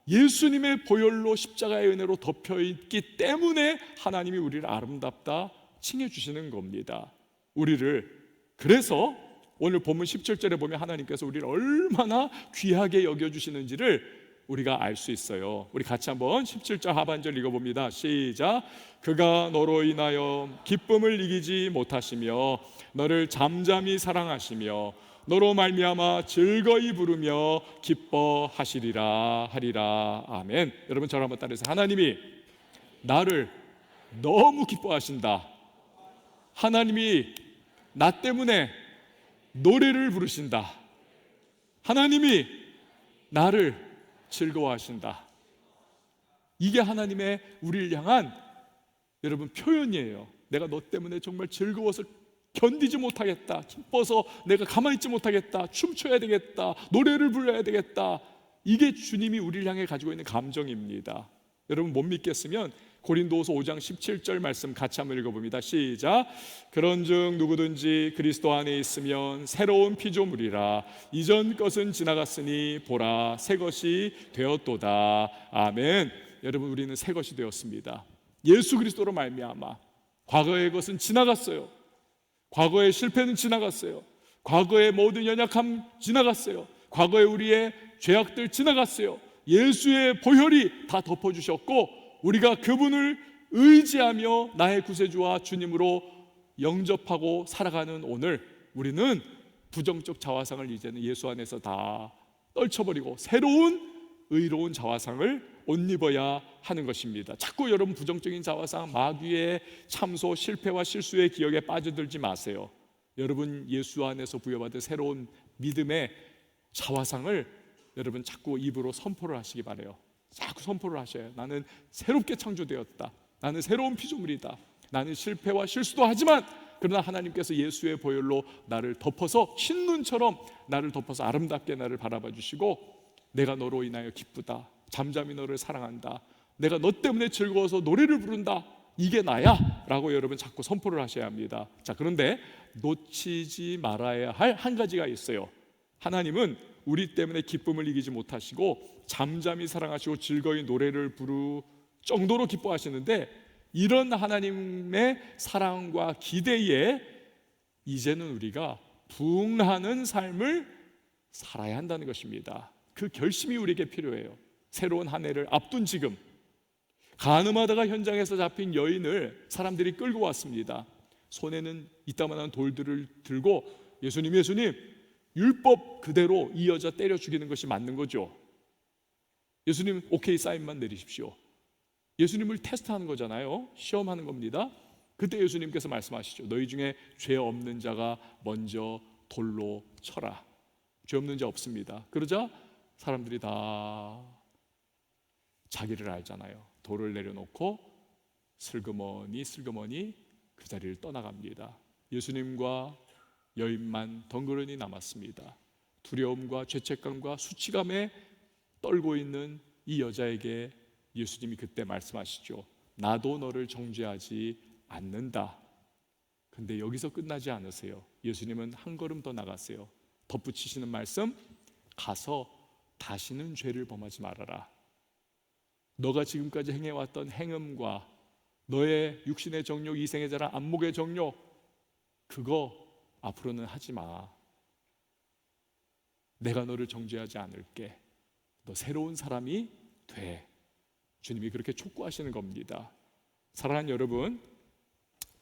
예수님의 보혈로 십자가의 은혜로 덮여있기 때문에 하나님이 우리를 아름답다 칭해 주시는 겁니다. 우리를, 그래서 오늘 본문 17절에 보면 하나님께서 우리를 얼마나 귀하게 여겨주시는지를 우리가 알 수 있어요. 우리 같이 한번 17절 하반절 읽어봅니다. 시작. 그가 너로 인하여 기쁨을 이기지 못하시며 너를 잠잠히 사랑하시며 너로 말미암아 즐거이 부르며 기뻐하시리라 하리라. 아멘. 여러분, 저를 한번 따라해서, 하나님이 나를 너무 기뻐하신다. 하나님이 나 때문에 노래를 부르신다. 하나님이 나를 즐거워하신다. 이게 하나님의 우리를 향한, 여러분, 표현이에요. 내가 너 때문에 정말 즐거워서 견디지 못하겠다, 기뻐서 내가 가만히 있지 못하겠다, 춤춰야 되겠다, 노래를 불러야 되겠다. 이게 주님이 우리를 향해 가지고 있는 감정입니다. 여러분, 못 믿겠으면 고린도후서 5장 17절 말씀 같이 한번 읽어봅니다. 시작. 그런즉 누구든지 그리스도 안에 있으면 새로운 피조물이라, 이전 것은 지나갔으니 보라 새 것이 되었도다. 아멘. 여러분, 우리는 새 것이 되었습니다. 예수 그리스도로 말미암아 과거의 것은 지나갔어요. 과거의 실패는 지나갔어요. 과거의 모든 연약함 지나갔어요. 과거의 우리의 죄악들 지나갔어요. 예수의 보혈이 다 덮어주셨고, 우리가 그분을 의지하며 나의 구세주와 주님으로 영접하고 살아가는 오늘, 우리는 부정적 자화상을 이제는 예수 안에서 다 떨쳐버리고 새로운 의로운 자화상을 옷 입어야 하는 것입니다. 자꾸 여러분 부정적인 자화상, 마귀의 참소, 실패와 실수의 기억에 빠져들지 마세요. 여러분, 예수 안에서 부여받은 새로운 믿음의 자화상을 여러분 자꾸 입으로 선포를 하시기 바라요. 자꾸 선포를 하셔요. 나는 새롭게 창조되었다. 나는 새로운 피조물이다. 나는 실패와 실수도 하지만, 그러나 하나님께서 예수의 보혈로 나를 덮어서 흰눈처럼 나를 덮어서 아름답게 나를 바라봐 주시고, 내가 너로 인하여 기쁘다. 잠잠히 너를 사랑한다. 내가 너 때문에 즐거워서 노래를 부른다. 이게 나야 라고 여러분 자꾸 선포를 하셔야 합니다. 자, 그런데 놓치지 말아야 할 한 가지가 있어요. 하나님은 우리 때문에 기쁨을 이기지 못하시고 잠잠히 사랑하시고 즐거이 노래를 부를 정도로 기뻐하시는데, 이런 하나님의 사랑과 기대에 이제는 우리가 부응하는 삶을 살아야 한다는 것입니다. 그 결심이 우리에게 필요해요. 새로운 한 해를 앞둔 지금, 간음하다가 현장에서 잡힌 여인을 사람들이 끌고 왔습니다. 손에는 이따만한 돌들을 들고, 예수님, 율법 그대로 이 여자 때려 죽이는 것이 맞는 거죠. 예수님 오케이 사인만 내리십시오. 예수님을 테스트하는 거잖아요. 시험하는 겁니다. 그때 예수님께서 말씀하시죠. 너희 중에 죄 없는 자가 먼저 돌로 쳐라. 죄 없는 자 없습니다. 그러자 사람들이 다 자기를 알잖아요. 돌을 내려놓고 슬그머니 그 자리를 떠나갑니다. 예수님과 여인만 덩그러니 남았습니다. 두려움과 죄책감과 수치감에 떨고 있는 이 여자에게 예수님이 그때 말씀하시죠. 나도 너를 정죄하지 않는다. 근데 여기서 끝나지 않으세요. 예수님은 한 걸음 더 나갔어요. 덧붙이시는 말씀, 가서 다시는 죄를 범하지 말아라. 너가 지금까지 행해왔던 행음과 너의 육신의 정욕, 이생의 자랑, 안목의 정욕, 그거 앞으로는 하지 마. 내가 너를 정죄하지 않을게. 너 새로운 사람이 돼. 주님이 그렇게 촉구하시는 겁니다. 사랑하는 여러분,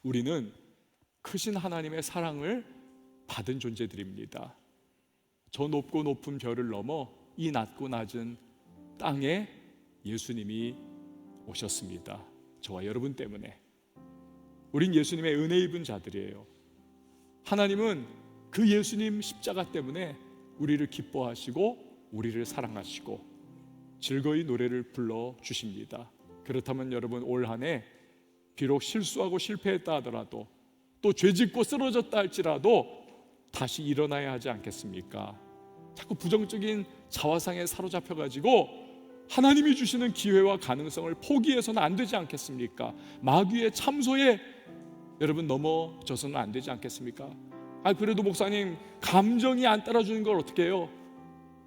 우리는 크신 하나님의 사랑을 받은 존재들입니다. 저 높고 높은 별을 넘어 이 낮고 낮은 땅에 예수님이 오셨습니다. 저와 여러분 때문에. 우린 예수님의 은혜 입은 자들이에요. 하나님은 그 예수님 십자가 때문에 우리를 기뻐하시고 우리를 사랑하시고 즐거이 노래를 불러주십니다. 그렇다면 여러분, 올 한 해 비록 실수하고 실패했다 하더라도, 또 죄짓고 쓰러졌다 할지라도 다시 일어나야 하지 않겠습니까? 자꾸 부정적인 자화상에 사로잡혀가지고 하나님이 주시는 기회와 가능성을 포기해서는 안 되지 않겠습니까? 마귀의 참소에 여러분 넘어져서는 안 되지 않겠습니까? 그래도 목사님, 감정이 안 따라주는 걸 어떻게 해요?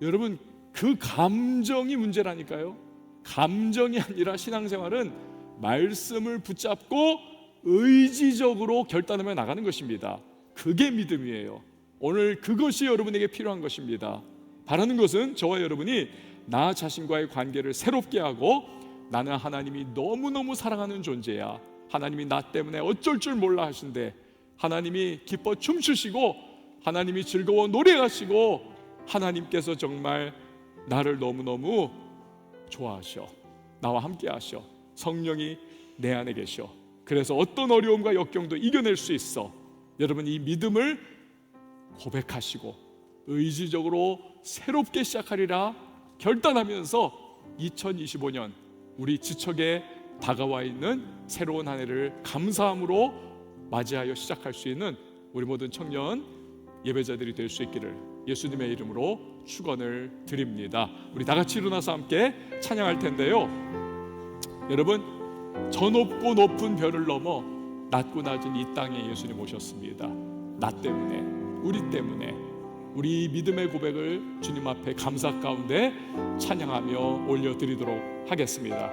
여러분, 그 감정이 문제라니까요. 감정이 아니라 신앙생활은 말씀을 붙잡고 의지적으로 결단하며 나가는 것입니다. 그게 믿음이에요. 오늘 그것이 여러분에게 필요한 것입니다. 바라는 것은 저와 여러분이 나 자신과의 관계를 새롭게 하고, 나는 하나님이 너무너무 사랑하는 존재야, 하나님이 나 때문에 어쩔 줄 몰라 하신데, 하나님이 기뻐 춤추시고 하나님이 즐거워 노래하시고 하나님께서 정말 나를 너무너무 좋아하셔, 나와 함께 하셔, 성령이 내 안에 계셔. 그래서 어떤 어려움과 역경도 이겨낼 수 있어. 여러분, 이 믿음을 고백하시고 의지적으로 새롭게 시작하리라 결단하면서 2025년 우리 지척에 다가와 있는 새로운 한 해를 감사함으로 맞이하여 시작할 수 있는 우리 모든 청년 예배자들이 될 수 있기를 예수님의 이름으로 축원을 드립니다. 우리 다 같이 일어나서 함께 찬양할 텐데요. 여러분, 저 높고 높은 별을 넘어 낮고 낮은 이 땅에 예수님 오셨습니다. 나 때문에, 우리 때문에, 우리 믿음의 고백을 주님 앞에 감사 가운데 찬양하며 올려드리도록 하겠습니다.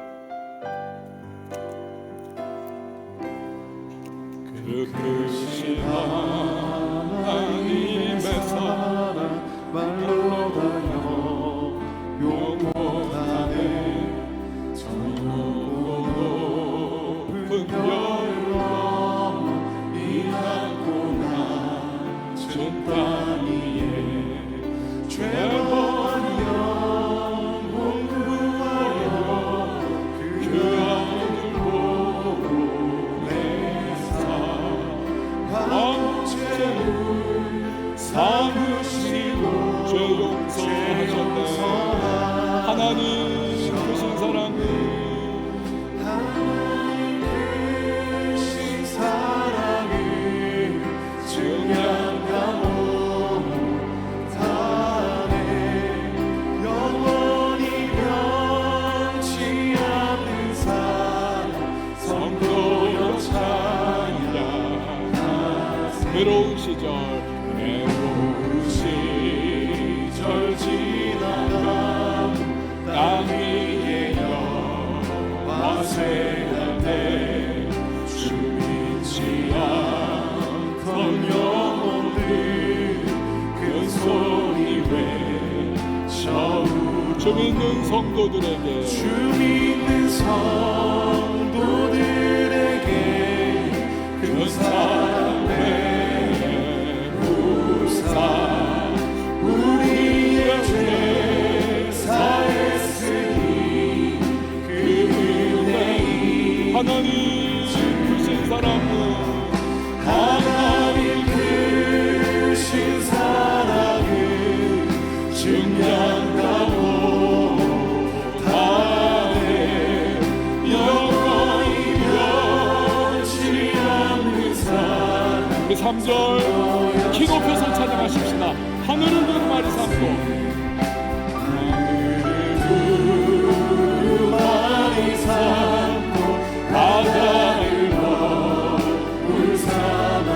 그 크신 하나님의 사랑 말로 다여 용모하네. 저 높은 별을 넘어 이 낮고 낮은 땅 위에 죄번 영혼 구하여 그 안을 보고 죄를 삼으시고 죄 용서하셨네. 하나님 크신 사랑을, 하나님 크신 사랑을 증량하고 다네. 영원히 변치 않는 사랑 선포여 찬양. 외로운 시절 지나간 땅 위에 여와세할 때 주 잊지 않던 영혼들 큰 소리 외쳐 주 믿는 성도들에게, 주 믿는 성도들에게 그 사랑 우리의 죄 사했으니 그 은혜이 하나님 크신 사랑은, 하나님 크신 사랑은 증량하고 다네. 영원히 변치 않는 사랑. 우리 3절 키 높여서 찬양하십시다. 하늘을 두루마리 삼고, 하늘을 두루마리 삼고 바다를 너울 삼아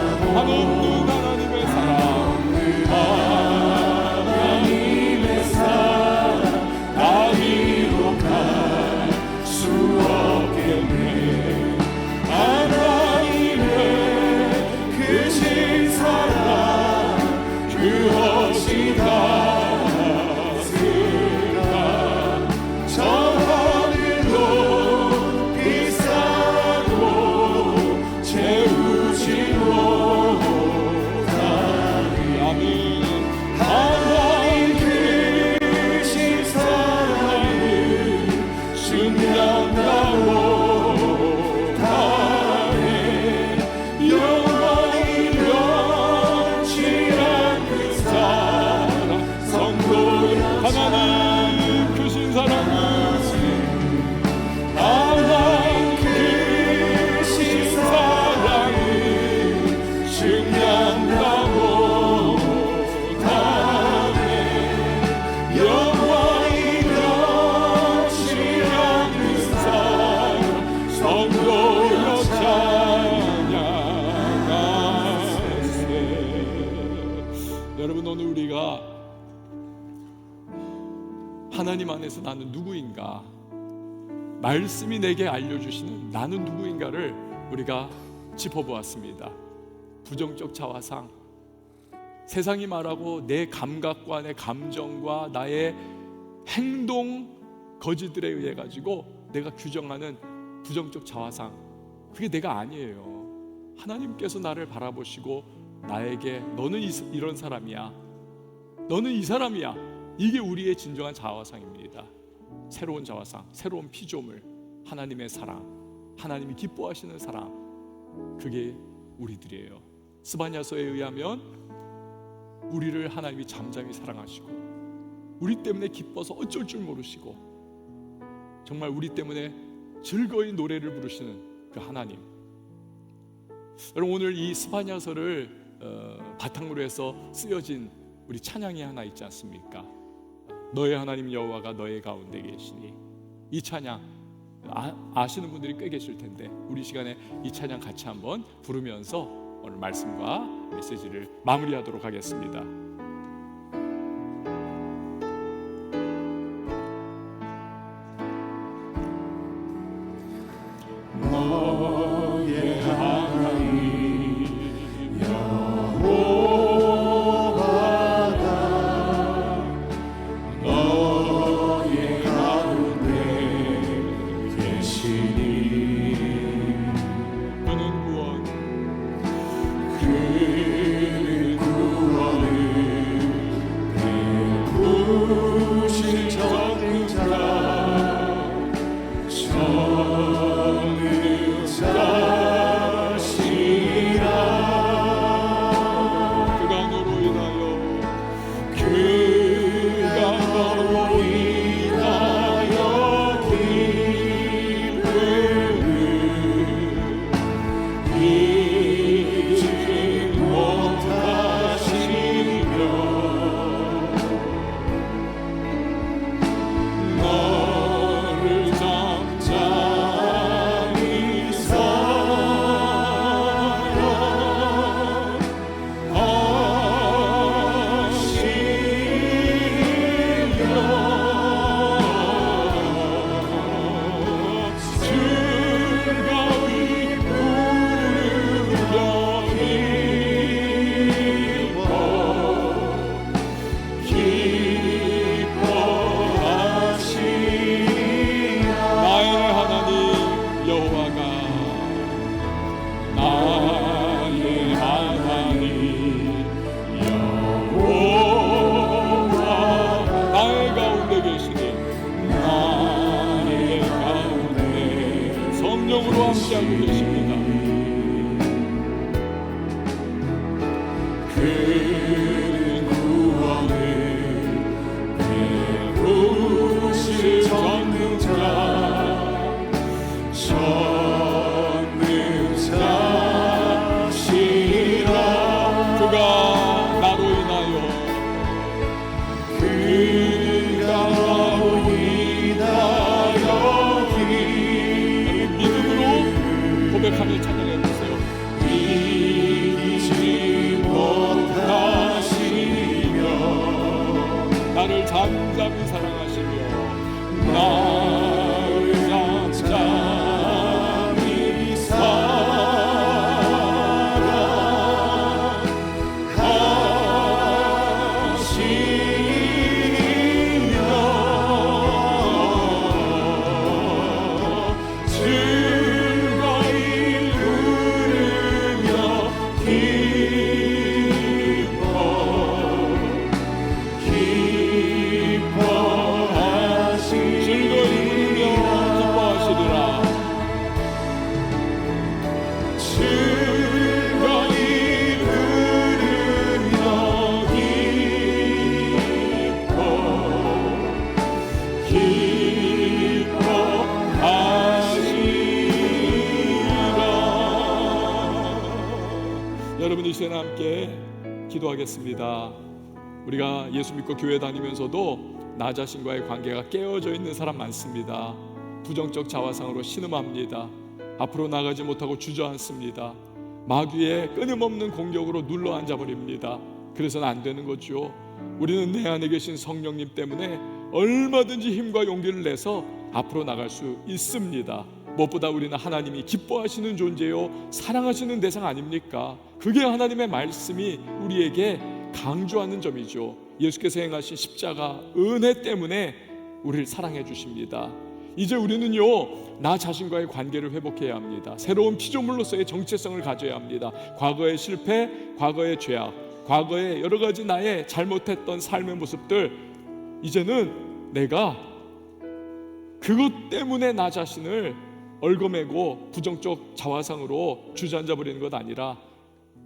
여러분, 오늘 우리가 하나님 안에서 나는 누구인가, 말씀이 내게 알려주시는 나는 누구인가를 우리가 짚어보았습니다. 부정적 자화상, 세상이 말하고 내 감각과 내 감정과 나의 행동 거지들에 의해 가지고 내가 규정하는 부정적 자화상, 그게 내가 아니에요. 하나님께서 나를 바라보시고 나에게 너는 이런 사람이야, 너는 이 사람이야, 이게 우리의 진정한 자화상입니다. 새로운 자화상, 새로운 피조물, 하나님의 사랑, 하나님이 기뻐하시는 사랑, 그게 우리들이에요. 스바냐서에 의하면 우리를 하나님이 잠잠히 사랑하시고 우리 때문에 기뻐서 어쩔 줄 모르시고 정말 우리 때문에 즐거이 노래를 부르시는 그 하나님. 여러분, 오늘 이 스바냐서를 바탕으로 해서 쓰여진 우리 찬양이 하나 있지 않습니까? 너의 하나님 여호와가 너의 가운데 계시니. 이 찬양 아시는 분들이 꽤 계실 텐데 우리 시간에 이 찬양 같이 한번 부르면서 오늘 말씀과 메시지를 마무리하도록 하겠습니다. 너의 하나님 여호와가 너의 가운데 계시니 그는 구원, 그는 구원을 베푸실 전능자 성령으로 함께하고 계십니다. 그는 구원을 베푸실 전능자시라. 그가 나로 인하여 고백하며 찬양해 주세요. 이기지 못하시며 나를 잠잠히 사랑하시며 나를 잠잠히 사랑하시며 즐거이 부르며 기뻐하시리라. 즐거이 부르며 여러분 이 시간에 함께 기도하겠습니다. 우리가 예수 믿고 교회 다니면서도 나 자신과의 관계가 깨어져 있는 사람 많습니다. 부정적 자화상으로 신음합니다. 앞으로 나가지 못하고 주저앉습니다. 마귀의 끊임없는 공격으로 눌러 앉아버립니다. 그래서는 안 되는 거죠. 우리는 내 안에 계신 성령님 때문에 얼마든지 힘과 용기를 내서 앞으로 나갈 수 있습니다. 무엇보다 우리는 하나님이 기뻐하시는 존재요 사랑하시는 대상 아닙니까? 그게 하나님의 말씀이 우리에게 강조하는 점이죠. 예수께서 행하신 십자가 은혜 때문에 우리를 사랑해 주십니다. 이제 우리는요 나 자신과의 관계를 회복해야 합니다. 새로운 피조물로서의 정체성을 가져야 합니다. 과거의 실패, 과거의 죄악, 과거의 여러 가지 나의 잘못했던 삶의 모습들, 이제는 내가 그것 때문에 나 자신을 얽어매고 부정적 자화상으로 주저앉아버리는 것 아니라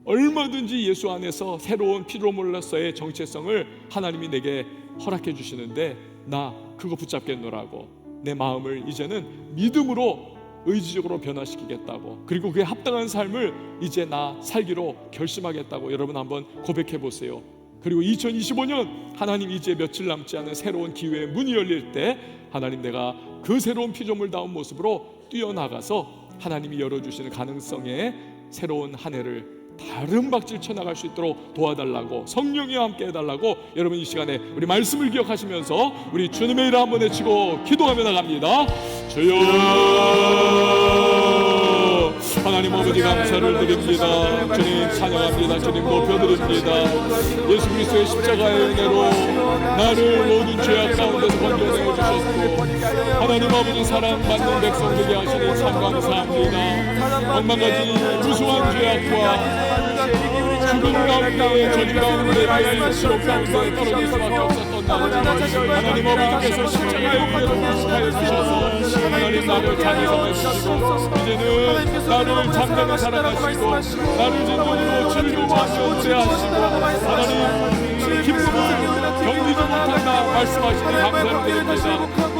얼마든지 예수 안에서 새로운 피조물로서의 정체성을 하나님이 내게 허락해 주시는데 나 그거 붙잡겠노라고, 내 마음을 이제는 믿음으로 의지적으로 변화시키겠다고, 그리고 그에 합당한 삶을 이제 나 살기로 결심하겠다고 여러분 한번 고백해 보세요. 그리고 2025년 하나님 이제 며칠 남지 않은 새로운 기회의 문이 열릴 때 하나님 내가 그 새로운 피조물다운 모습으로 뛰어나가서 하나님이 열어주시는 가능성에 새로운 한 해를 다른 박질 쳐나갈 수 있도록 도와달라고, 성령이와 함께 해달라고 여러분 이 시간에 우리 말씀을 기억하시면서 우리 주님의 이름 한번 외치고 기도하며 나갑니다. 주여 하나님 아버지 감사를 드립니다. 주님 찬양합니다. 주님 높여드립니다. 예수 그리스도의 십자가의 은혜로 나를 모든 죄악 가운데서 건져내어 주셨고 하나님 아버지 사랑받는 백성 되게 하시니 참 감사합니다. 억만가지 무수한 죄악과 죽음 가운데 저주 가운데 시험 가운데 떨어질 수밖에 없었던 하나님 아버지께서 십자가의 은혜로 하여 주셔서 하나님 나를 자기 삼으시고 이제는 나를 잠잠히 사랑하시고 나를 진정으로 즐거워 하시고 하나님 기쁨을 견디지 못한다 말씀하시니 감사드립니다.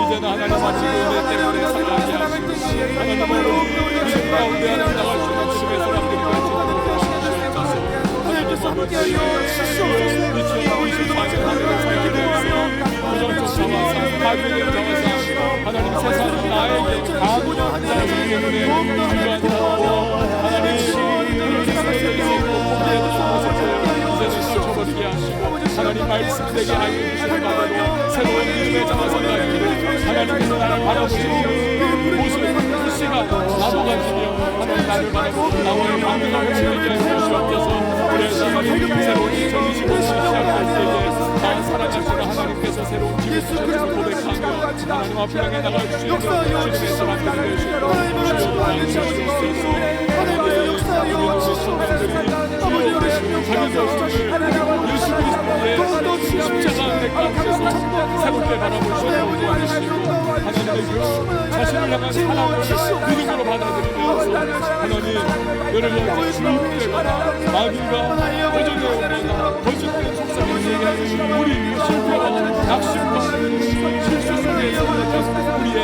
이제는 하나님 아버지 은혜 때문에 살아가게 하시고 하나님 아버지 이 가운데 하나님 나갈 수 있는 주님의 사람들이 하나님 세상은 나에게 강한 자이기 때문에 주저앉았고 하나님 이제는 떨쳐버리게 하시고 하나님 말씀 되게 알려주시는 바대로 새로운 믿음의 자화상 가지고 하나님께서 나를 바라보시는 모습을 그 시간 나도 가지며 하나님 나를 바라보고 나와의 관계가 회복되게 하시옵소서. 그래서 새로운 2025년 시작할 때에 날 사랑하시는 하나님께서 새로운 기회 주셔서 고백하며 하나님 앞에 향해 나갈 수 있는 주님의 사랑들이 되시고 주여 주시옵소서. 하나님의 역사여 자기 자신을 예수 그리스도의 십자가 은혜 가운데서 새롭게 바라볼 수 있도록 도와주시고 하나님의 그 자신을 향한 사랑을 믿음으로 받아들이면서 하나님 여러분 주님께가 마귀가 거절되었거나 거짓된 속삭임을 얘기하는 우리 실패와 낙심과 실수 속에 있었던 우리의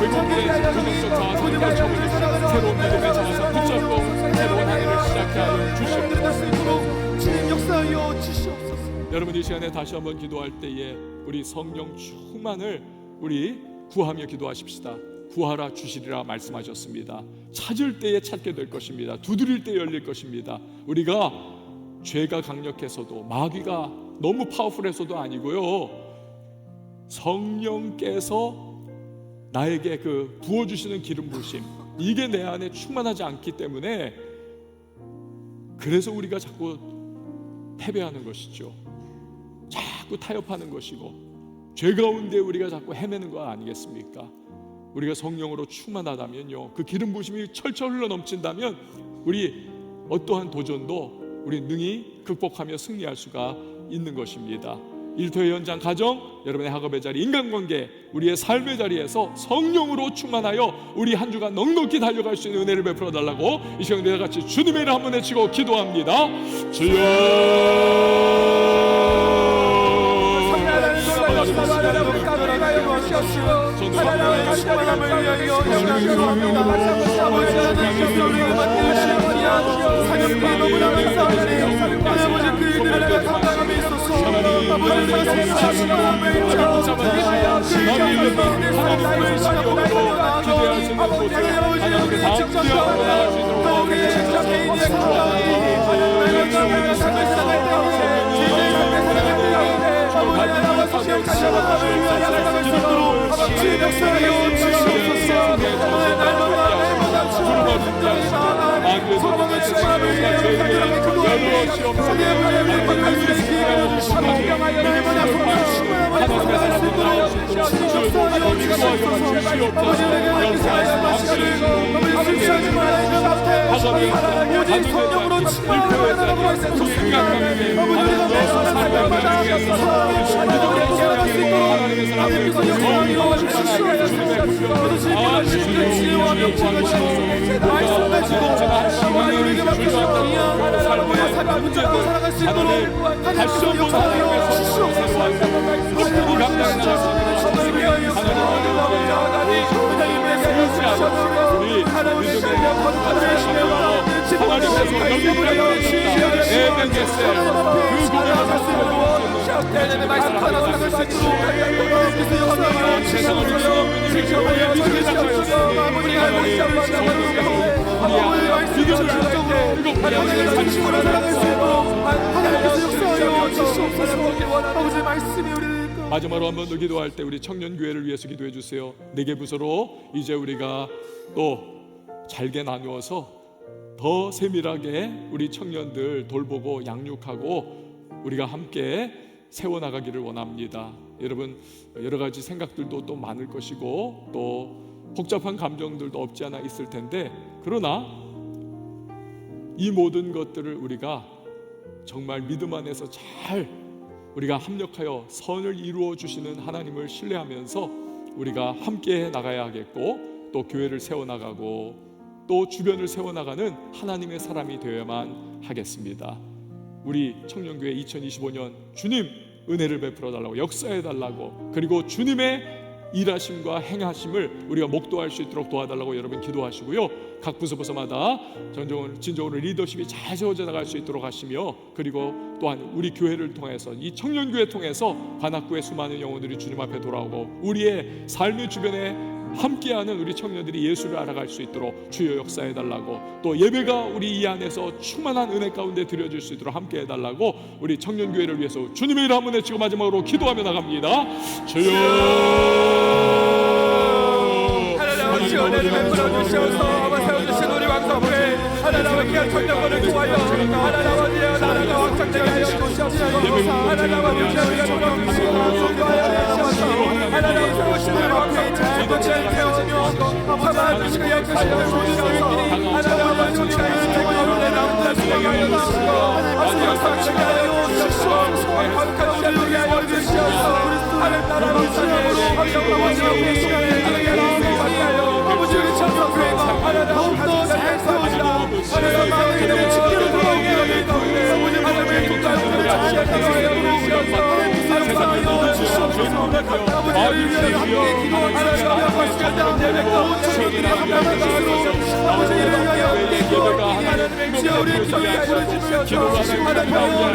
왜곡된 부정적 자아성을 떨쳐버리고 새로운 믿음의 자아성 붙잡고 새로운 한 해를 시작해 하여 주시옵소서. 여러분 이 시간에 다시 한번 기도할 때에 우리 성령 충만을 우리 구하며 기도하십시다. 구하라 주시리라 말씀하셨습니다. 찾을 때에 찾게 될 것입니다. 두드릴 때 열릴 것입니다. 우리가 죄가 강력해서도 마귀가 너무 파워풀해서도 아니고요, 성령께서 나에게 그 부어주시는 기름 부으심, 이게 내 안에 충만하지 않기 때문에 그래서 우리가 자꾸 패배하는 것이죠. 자꾸 자꾸 타협하는 것이고 죄 가운데 우리가 자꾸 헤매는 거 아니겠습니까? 우리가 성령으로 충만하다면요, 그 기름 부심이 철철 흘러 넘친다면 우리 어떠한 도전도 우리 능히 극복하며 승리할 수가 있는 것입니다. 일터의 현장, 가정, 여러분의 학업의 자리, 인간관계, 우리의 삶의 자리에서 성령으로 충만하여 우리 한 주간 넉넉히 달려갈 수 있는 은혜를 베풀어 달라고 이 시간 우리 같이 주님의 이름 한번 외치고 기도합니다. 주여 마지막으로 한번 더 기도할 때 우리 청년교회를 위해서 기도해 주세요. 4개 부서로 이제 우리가 또 잘게 나누어서 더 세밀하게 우리 청년들 돌보고 양육하고 우리가 함께 세워나가기를 원합니다. 여러분, 여러 가지 생각들도 또 많을 것이고 또 복잡한 감정들도 없지 않아 있을 텐데, 그러나 이 모든 것들을 우리가 정말 믿음 안에서 잘 우리가 합력하여 선을 이루어 주시는 하나님을 신뢰하면서 우리가 함께 나가야 하겠고, 또 교회를 세워나가고 또 주변을 세워나가는 하나님의 사람이 되어야만 하겠습니다. 우리 청년교회 2025년 주님 은혜를 베풀어 달라고, 역사해 달라고, 그리고 주님의 일하심과 행하심을 우리가 목도할 수 있도록 도와달라고 여러분 기도하시고요. 각 부서마다 진정으로 리더십이 잘 세워져 나갈 수 있도록 하시며, 그리고 또한 우리 교회를 통해서, 이 청년교회 통해서 관악구의 수많은 영혼들이 주님 앞에 돌아오고 우리의 삶의 주변에 함께하는 우리 청년들이 예수를 알아갈 수 있도록 주여 역사해 달라고, 또 예배가 우리 이 안에서 충만한 은혜 가운데 드려질 수 있도록 함께해 달라고 우리 청년교회를 위해서 주님의 이름 한번 외치고 마지막으로 기도하며 나갑니다. 주여 하나님 은혜를 베풀어 주셔서 세워주신 우리 왕 앞에 하나님 귀한 청년들을 구하여 하나님 나라가 확장되게 하여 주시옵소서. 하나님 우리가 돌아오시고 하나님 세우신 우리 왕 앞에 잘 태워주며 참아주시고 역사시며 주시옵소서. 하나님 우리가 이 대권으로 나온다 주시게 하여 주시고 마지막 상치게 하여 주시옵소서. 거룩한 우리를 하여 주시옵소서. 하나님 나라로 사랑으로 확장하고 시간에 아버지 우리 참석회가 하나님 더욱더 잘했습니다. 하나님 마음의 이름을 지키는 돌아오게 하옵소서. 하나님의 국가를 자치하여 주시옵소서. 하나님 주시옵소서. 아버지를 위하여 함께 기도하시며 하나님 예배가 온 청년들이 함께하는 것으로 아버지를 위하여 함께 기도하기 하나님의 지어 우리 교회에 부르짖으면서 하나님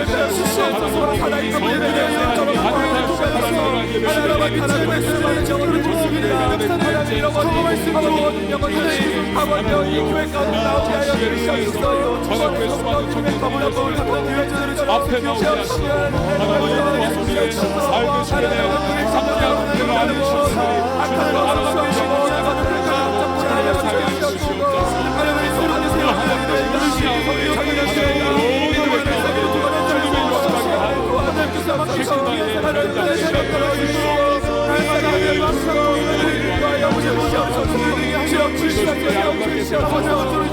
주시옵소서. 하나님 예배를 위하여 하나님의 수많은 정원을 주십니다. 하나님 이런 말씀으로 영원히 하와며 이 교회 가운데 나오게 하여 주시옵소서. 전학교의 수많은 청년들이 앞에 나오게 하시고 하나님의 삶의 주변에 함께하는 은혜를 나누시옵소서. 주님을 알아가는 영혼을 하나님 사랑해 주시옵소서. 하나님의 소리를 세워 하나님의 이시하고 자기의 모든 것을 주님의 영광을 하나님 주시옵소서. 하나님의 새벽별로 주시옵소서. 하나님의 막상으로 영원히 모셔주소서. 주여 주시옵소서.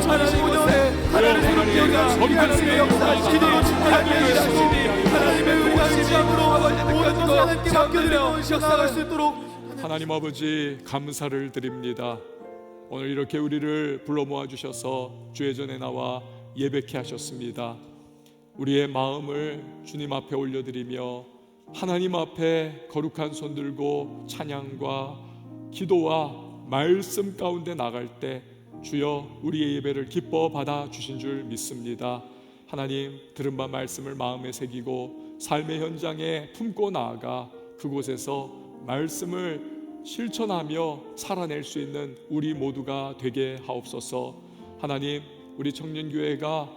하나님 오늘에 하나님의 영광, 하나님의 역사, 기도로 하나님의 일하심이, 하나님의 은혜가 심장으로 모든 것 하나님께 맡겨드려 역사할 수 있도록 하나님 아버지 감사를 드립니다. 오늘 이렇게 우리를 불러 모아 주셔서 주의 전에 나와 예배케 하셨습니다. 우리의 마음을 주님 앞에 올려드리며 하나님 앞에 거룩한 손 들고 찬양과 기도와 말씀 가운데 나갈 때 주여 우리의 예배를 기뻐 받아 주신 줄 믿습니다. 하나님 들은 바 말씀을 마음에 새기고 삶의 현장에 품고 나아가 그곳에서 말씀을 실천하며 살아낼 수 있는 우리 모두가 되게 하옵소서. 하나님 우리 청년교회가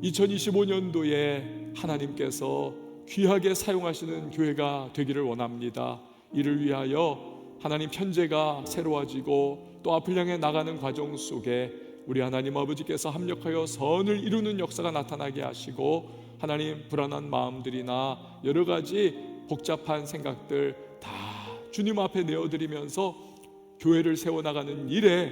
2025년도에 하나님께서 귀하게 사용하시는 교회가 되기를 원합니다. 이를 위하여 하나님 편제가 새로워지고 또 앞을 향해 나가는 과정 속에 우리 하나님 아버지께서 합력하여 선을 이루는 역사가 나타나게 하시고 하나님 불안한 마음들이나 여러 가지 복잡한 생각들 다 주님 앞에 내어드리면서 교회를 세워나가는 일에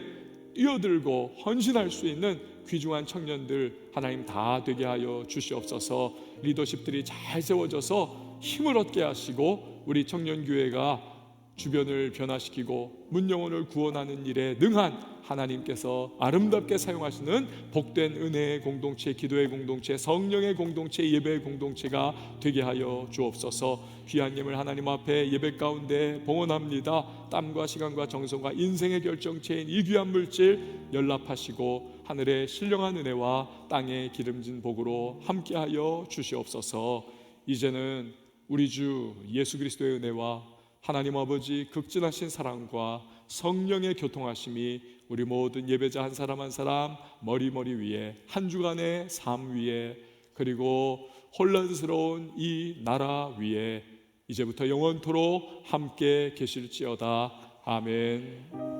뛰어들고 헌신할 수 있는 귀중한 청년들 하나님 다 되게 하여 주시옵소서. 리더십들이 잘 세워져서 힘을 얻게 하시고 우리 청년교회가 주변을 변화시키고 문영혼을 구원하는 일에 능한 하나님께서 아름답게 사용하시는 복된 은혜의 공동체, 기도의 공동체, 성령의 공동체, 예배의 공동체가 되게 하여 주옵소서. 귀한 예물 하나님 앞에 예배 가운데 봉헌합니다. 땀과 시간과 정성과 인생의 결정체인 이 귀한 물질 연락하시고 하늘의 신령한 은혜와 땅의 기름진 복으로 함께하여 주시옵소서. 이제는 우리 주 예수 그리스도의 은혜와 하나님 아버지 극진하신 사랑과 성령의 교통하심이 우리 모든 예배자 한 사람 한 사람 머리 위에 한 주간의 삶 위에 그리고 혼란스러운 이 나라 위에 이제부터 영원토록 함께 계실지어다. 아멘.